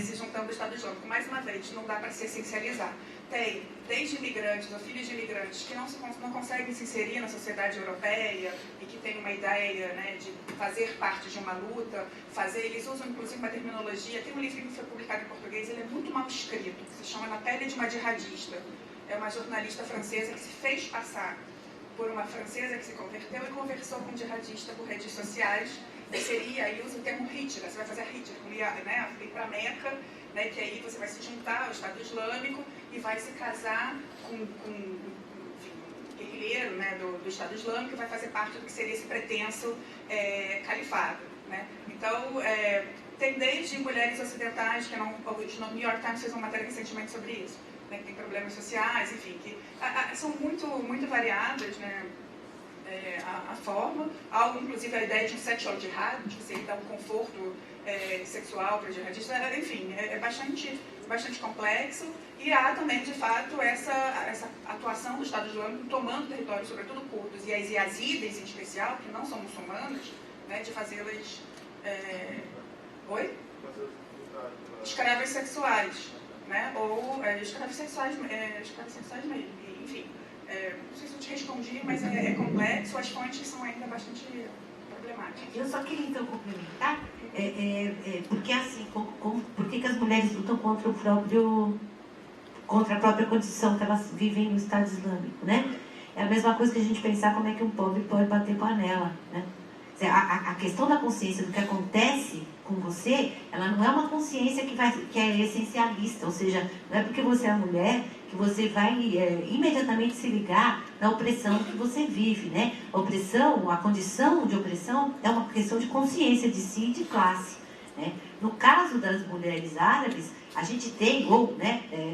se juntando ao Estado Islâmico. Mais uma vez, não dá para se essencializar. Tem desde imigrantes ou filhos de imigrantes que não conseguem se inserir na sociedade europeia e que têm uma ideia, né, de fazer parte de uma luta, eles usam inclusive uma terminologia. Tem um livro que foi publicado em português, ele é muito mal escrito, que se chama Na Pele de uma Jihadista. É uma jornalista francesa que se fez passar por uma francesa que se converteu e conversou com um jihadista por redes sociais. E seria, aí usa o termo hijra, você vai fazer a hijra, né, ir para Meca, né, que aí você vai se juntar ao Estado Islâmico e vai se casar com um guerrilheiro, né, do Estado Islâmico, e vai fazer parte do que seria esse pretenso califado, né. Então, tem desde mulheres ocidentais, que no New York Times fez uma matéria recentemente sobre isso, né, que tem problemas sociais, enfim, que são muito variadas, né, a forma. Há, inclusive, a ideia de um sexual jihad, de você dar um conforto sexual para o jihadista, enfim, é bastante complexo. E há também, de fato, essa atuação do Estado Islâmico tomando território, sobretudo curdos, e as yazidis em especial, que não são muçulmanas, né, de fazê-las... escravas sexuais, né? Ou escravos sexuais mesmo, enfim. Não sei se eu te respondi, mas é complexo, as fontes são ainda bastante problemáticas. Eu só queria então complementar, porque assim, por que as mulheres lutam contra a própria condição que elas vivem no Estado Islâmico, né? É a mesma coisa que a gente pensar como é que um pobre pode bater panela, né? A questão da consciência do que acontece com você, ela não é uma consciência que é essencialista, ou seja, não é porque você é mulher que você vai imediatamente se ligar na opressão que você vive, né? A condição de opressão é uma questão de consciência de si e de classe, né? No caso das mulheres árabes, a gente tem,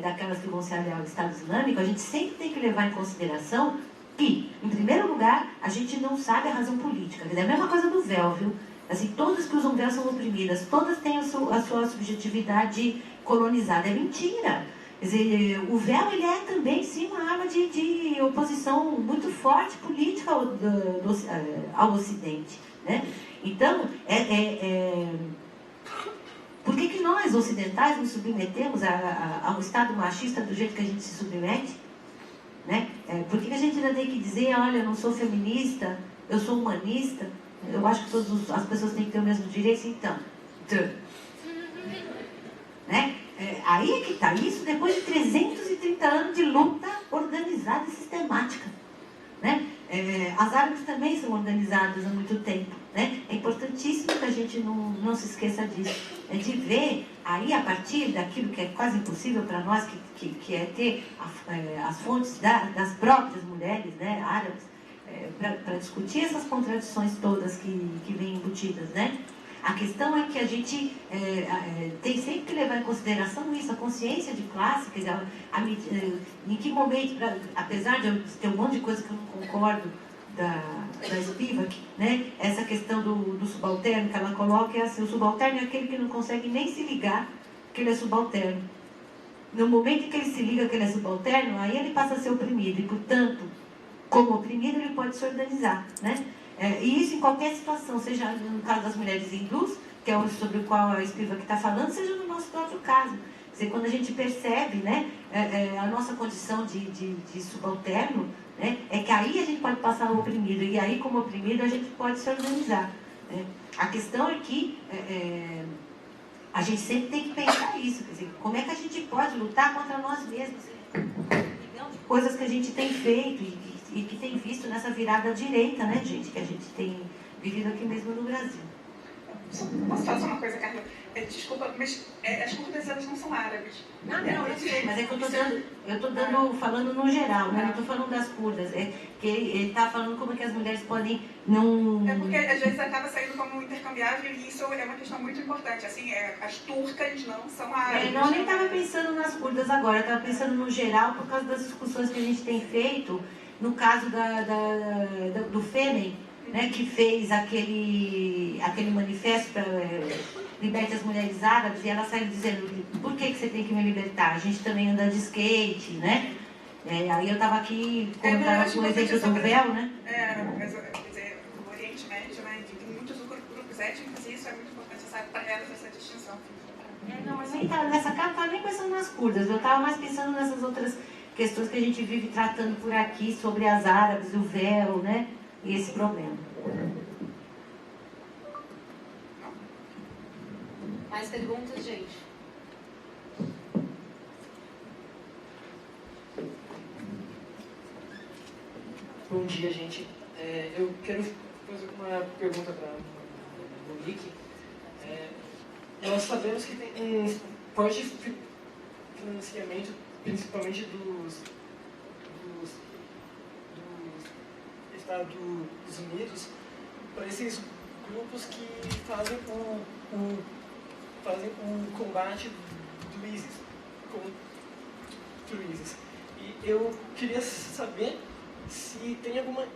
daquelas que vão se aliar ao Estado Islâmico, a gente sempre tem que levar em consideração que, em primeiro lugar, a gente não sabe a razão política. É a mesma coisa do véu, viu? Assim, todas que usam véu são oprimidas, todas têm a sua subjetividade colonizada. É mentira. Quer dizer, o véu ele é também, sim, uma arma de oposição muito forte política ao Ocidente, né? Então, por que nós, ocidentais, nos submetemos a um Estado machista do jeito que a gente se submete? Né? Por que a gente ainda tem que dizer, olha, eu não sou feminista, eu sou humanista, eu acho que todas as pessoas têm que ter o mesmo direito, então. Né? Aí é que está isso depois de 330 anos de luta organizada e sistemática. Né? As árabes também são organizadas há muito tempo. Né? É importantíssimo que a gente não se esqueça disso. É de ver aí, a partir daquilo que é quase impossível para nós, que é ter as fontes das próprias mulheres, né, árabes, para discutir essas contradições todas que vêm embutidas, né? A questão é que a gente tem sempre que levar em consideração isso, a consciência de classe, quer dizer, em que momento, apesar de eu ter um monte de coisa que eu não concordo da Spivak, né? Essa questão do subalterno que ela coloca é assim, o subalterno é aquele que não consegue nem se ligar que ele é subalterno. No momento em que ele se liga que ele é subalterno, aí ele passa a ser oprimido, e portanto, como oprimido, ele pode se organizar, né? E isso em qualquer situação, seja no caso das mulheres hindus, que é sobre o qual a Spivak está falando, seja no nosso próprio caso. Quer dizer, quando a gente percebe, né, a nossa condição de subalterno, né, é que aí a gente pode passar ao oprimido, e aí como oprimido a gente pode se organizar, né? A questão é que a gente sempre tem que pensar isso, quer dizer, como é que a gente pode lutar contra nós mesmos, coisas que a gente tem feito e que tem visto nessa virada à direita, né, gente, que a gente tem vivido aqui mesmo no Brasil. Posso falar só uma coisa, Carla? Desculpa, mas as curdas, elas não são árabes. Não, eu sei, mas é que eu estou falando no geral, né? Não estou falando das curdas. É que ele está falando como que as mulheres podem não... É porque às vezes acaba saindo como intercambiável e isso é uma questão muito importante. Assim, as turcas não são árabes. Não, eu nem estava pensando nas curdas agora, eu estava pensando no geral por causa das discussões que a gente tem feito, no caso do Fêmen, né, que fez aquele manifesto para liberte as mulheres árabes, e ela saiu dizendo, por que você tem que me libertar? A gente também anda de skate, né? Aí eu estava aqui, como estava com o exemplo do véu, né? Mas, quer dizer, no Oriente Médio, né, tem muitos grupos étnicos e isso é muito importante, sabe, para elas essa distinção. Não, mas nessa cara eu não estava nem pensando nas curdas, eu estava mais pensando nessas outras questões que a gente vive tratando por aqui, sobre as árabes, o véu, né? E esse problema. Mais perguntas, gente? Bom dia, gente. Eu quero fazer uma pergunta para a Monique. Nós sabemos que tem um forte financiamento, principalmente dos Estados Unidos, para esses grupos que fazem o combate do ISIS, contra o ISIS. E eu queria saber se tem alguma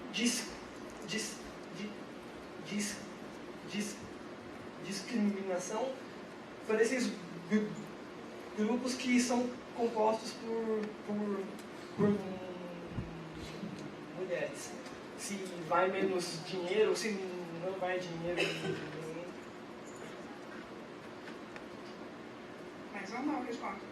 discriminação para esses grupos que são compostos por mulheres. Se vai menos dinheiro, se não vai dinheiro. Mais um não, respondo.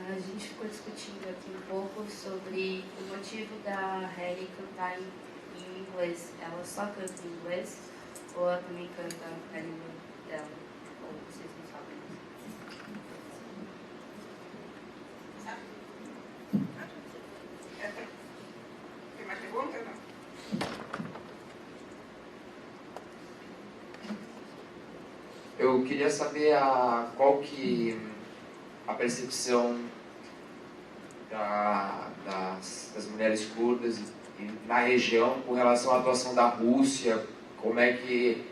A gente ficou discutindo aqui um pouco sobre o motivo da Hailey cantar em inglês. Ela só canta em inglês ou ela também canta a língua dela? Ou vocês não sabem? Tem mais perguntas? Não? Eu queria saber qual que a percepção das mulheres curdas na região com relação à atuação da Rússia, como é que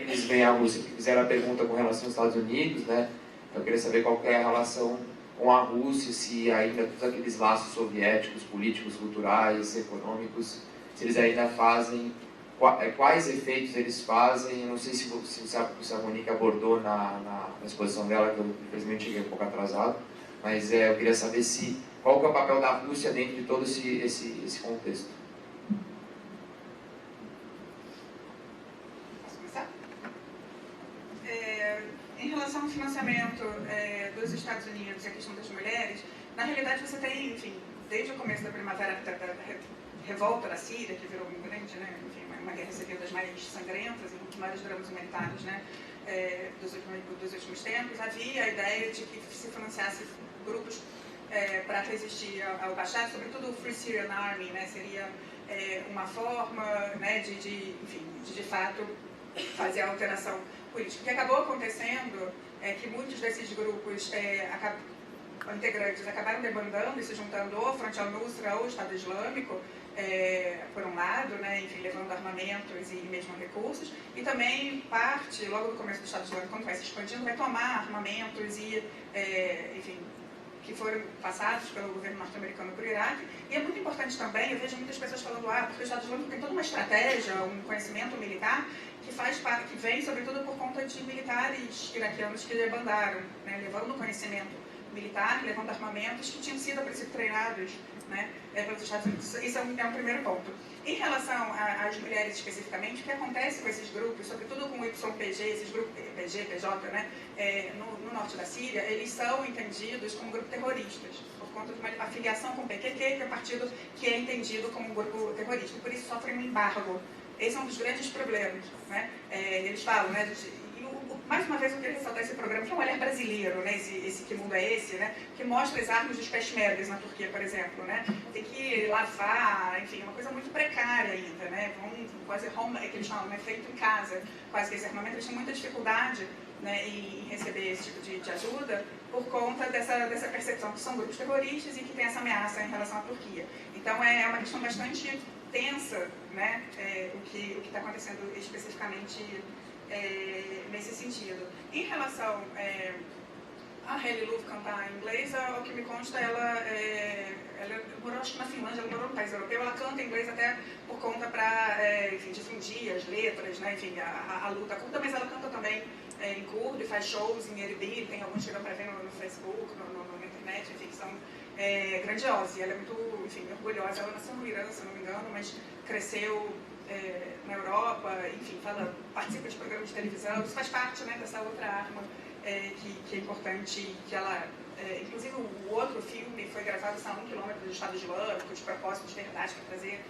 eles veem a Rússia. Fizeram a pergunta com relação aos Estados Unidos, né? Eu queria saber qual que é a relação com a Rússia, se ainda todos aqueles laços soviéticos, políticos, culturais, econômicos, se eles ainda fazem, quais efeitos eles fazem. Eu não sei se a Monique abordou na exposição dela, que eu infelizmente cheguei um pouco atrasado, mas eu queria saber qual que é o papel da Rússia dentro de todo esse contexto. Posso começar? Em relação ao financiamento dos Estados Unidos e a questão das mulheres, na realidade você tem, enfim, desde o começo da primavera, da revolta da Síria, que virou muito grande, né? Enfim, uma guerra civil das mais sangrentas e dos maiores dramas humanitários, né? Dos últimos tempos, havia a ideia de que se financiasse grupos para resistir ao Bashar, sobretudo o Free Syrian Army, né? Seria uma forma, né, de fato fazer a alteração política. O que acabou acontecendo é que muitos desses grupos integrantes acabaram debandando e se juntando ao Front al-Nusra ou ao Estado Islâmico, por um lado, né, enfim, levando armamentos e mesmo recursos, e também parte, logo no começo do Estado Islâmico, quando vai se expandindo, vai tomar armamentos e, enfim, que foram passados pelo governo norte-americano para o Iraque. E é muito importante também, eu vejo muitas pessoas falando, porque o Estado Islâmico tem toda uma estratégia, um conhecimento militar, que faz parte, que vem sobretudo por conta de militares iraquianos que debandaram, né, levando conhecimento militar, levando armamentos que tinham sido a princípio treinados, né, pelos Estados Unidos. Isso é um primeiro ponto. Em relação às mulheres especificamente, o que acontece com esses grupos, sobretudo com o YPG, esses grupos PG, PJ, né, no norte da Síria, eles são entendidos como grupos terroristas, por conta de uma afiliação com o PKK, que é um partido que é entendido como um grupo terrorista, por isso sofrem um embargo. Esse é um dos grandes problemas, né? Eles falam, né, mais uma vez eu queria ressaltar esse programa, que é um olhar brasileiro, né, esse Que Mundo é Esse, né, que mostra as armas dos peshmergas na Turquia, por exemplo, né, tem que lavar, enfim, é uma coisa muito precária ainda, né, quase home, que eles falam, né, feito em casa, quase que esse armamento, eles têm muita dificuldade, né, em receber esse tipo de ajuda por conta dessa percepção que são grupos terroristas e que tem essa ameaça em relação à Turquia. Então é uma questão bastante tensa, né, o que está acontecendo especificamente nesse sentido. Em relação a Hailey Luv cantar em inglês, o que me consta, ela morou, acho que na Finlândia, ela morou no país europeu, ela canta em inglês até por conta para, enfim, difundir as letras, né, enfim, a luta curta, mas ela canta também em curdo e faz shows em Erbil, tem alguns que dão para ver no Facebook, na internet, enfim, que são grandiosos, e ela é muito, enfim, orgulhosa. Ela nasceu no Irã, se não me engano, mas cresceu na Europa, enfim, participa de programas de televisão, isso faz parte, né, dessa outra arma que é importante, que ela, inclusive o outro filme foi gravado a 1 quilômetro do Estado Islâmico, de propósito de verdade, para trazer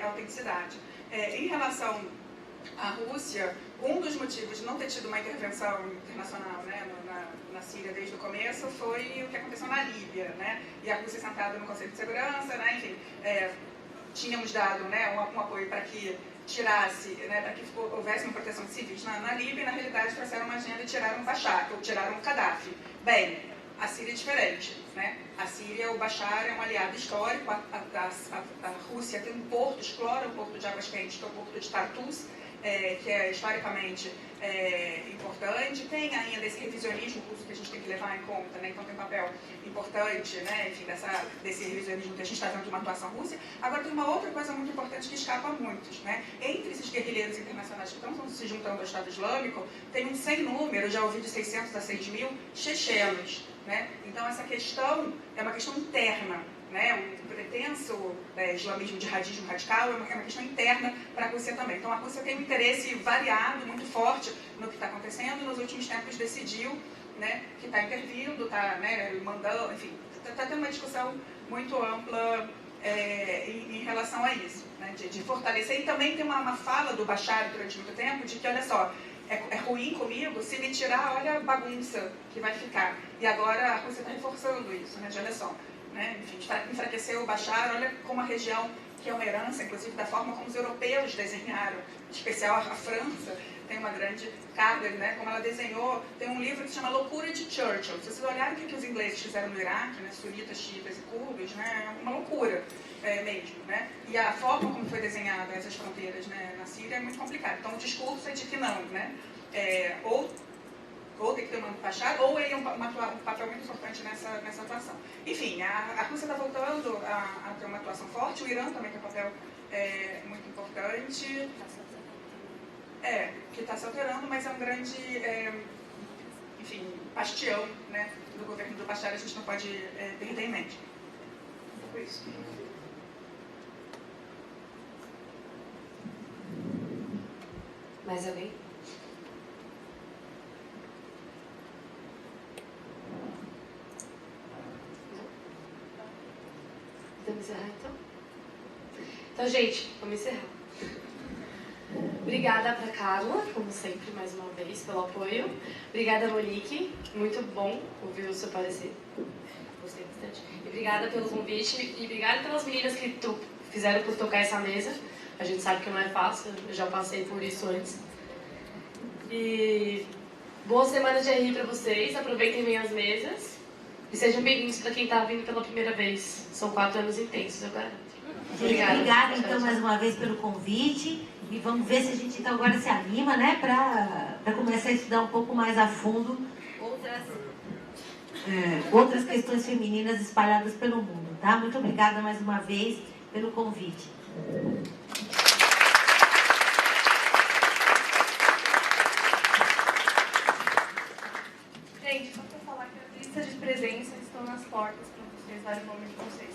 autenticidade. Em relação à Rússia, um dos motivos de não ter tido uma intervenção internacional, né, na Síria desde o começo foi o que aconteceu na Líbia, né, e a Rússia sentada no Conselho de Segurança, né, enfim, tínhamos dado, né, um apoio para que tirasse, né, para que houvesse uma proteção de civis na Líbia, e na realidade trouxeram uma agenda e tiraram o Bashar, ou tiraram o Gaddafi. Bem, a Síria é diferente, né? A Síria, o Bashar é um aliado histórico, a Rússia tem um porto, explora o porto de Águas Quentes, que é o porto de Tartus, que é historicamente importante, tem ainda esse revisionismo russo que a gente tem que levar em conta, né? Então tem um papel importante, né? Enfim, desse revisionismo que a gente está vendo de uma atuação russa. Agora tem uma outra coisa muito importante que escapa a muitos, né? Entre esses guerrilheiros internacionais que estão se juntando ao Estado Islâmico, tem um sem número, já ouvi de 600 a 6 mil, chechenos, né? Então essa questão é uma questão interna, né? O pretenso islamismo de jihadismo radical é uma questão interna para a Rússia também. Então a Rússia tem um interesse variado, muito forte no que está acontecendo, e nos últimos tempos decidiu, né, que está intervindo, está, né, mandando, enfim, está tendo uma discussão muito ampla em relação a isso, né, de fortalecer. E também tem uma fala do Bashar durante muito tempo de que, olha só, é ruim comigo, se me tirar, olha a bagunça que vai ficar. E agora a Rússia está reforçando isso, né, de olha só, né, enfim, enfraqueceu o Bashar, olha como a região, que é uma herança, inclusive, da forma como os europeus desenharam, em especial a França, tem uma grande carga, né, como ela desenhou. Tem um livro que se chama Loucura de Churchill. Se vocês olharem o que os ingleses fizeram no Iraque, né, sunitas, xiitas e curdos, né, é uma loucura mesmo, né? E a forma como foi desenhada essas fronteiras, né, na Síria é muito complicada. Então o discurso é de que não, né? Ou tem que ter uma Bashar, ou ele é um papel muito importante nessa atuação. Enfim, a Rússia está voltando a ter uma atuação forte, o Irã também tem um papel muito importante, que está se alterando, mas é um grande, enfim, bastião, né, do governo do Bashar, a gente não pode perder em mente. Foi isso. Mais alguém? Vamos encerrar então? Então, gente, vamos encerrar. Obrigada para Carla, como sempre, mais uma vez, pelo apoio. Obrigada, Monique. Muito bom ouvir o seu parecer. Gostei bastante. E obrigada pelo convite. E obrigada pelas meninas que fizeram por tocar essa mesa. A gente sabe que não é fácil, eu já passei por isso antes. E boa semana de RI para vocês. Aproveitem bem as mesas. E sejam bem-vindos para quem está vindo pela primeira vez. São 4 anos intensos, eu garanto. Obrigada, então, mais uma vez pelo convite. E vamos ver se a gente então agora se anima, né, para começar a estudar um pouco mais a fundo outras questões femininas espalhadas pelo mundo, tá? Muito obrigada mais uma vez pelo convite. Gente, só para falar que as listas de presença estão nas portas para vocês darem um nome de vocês.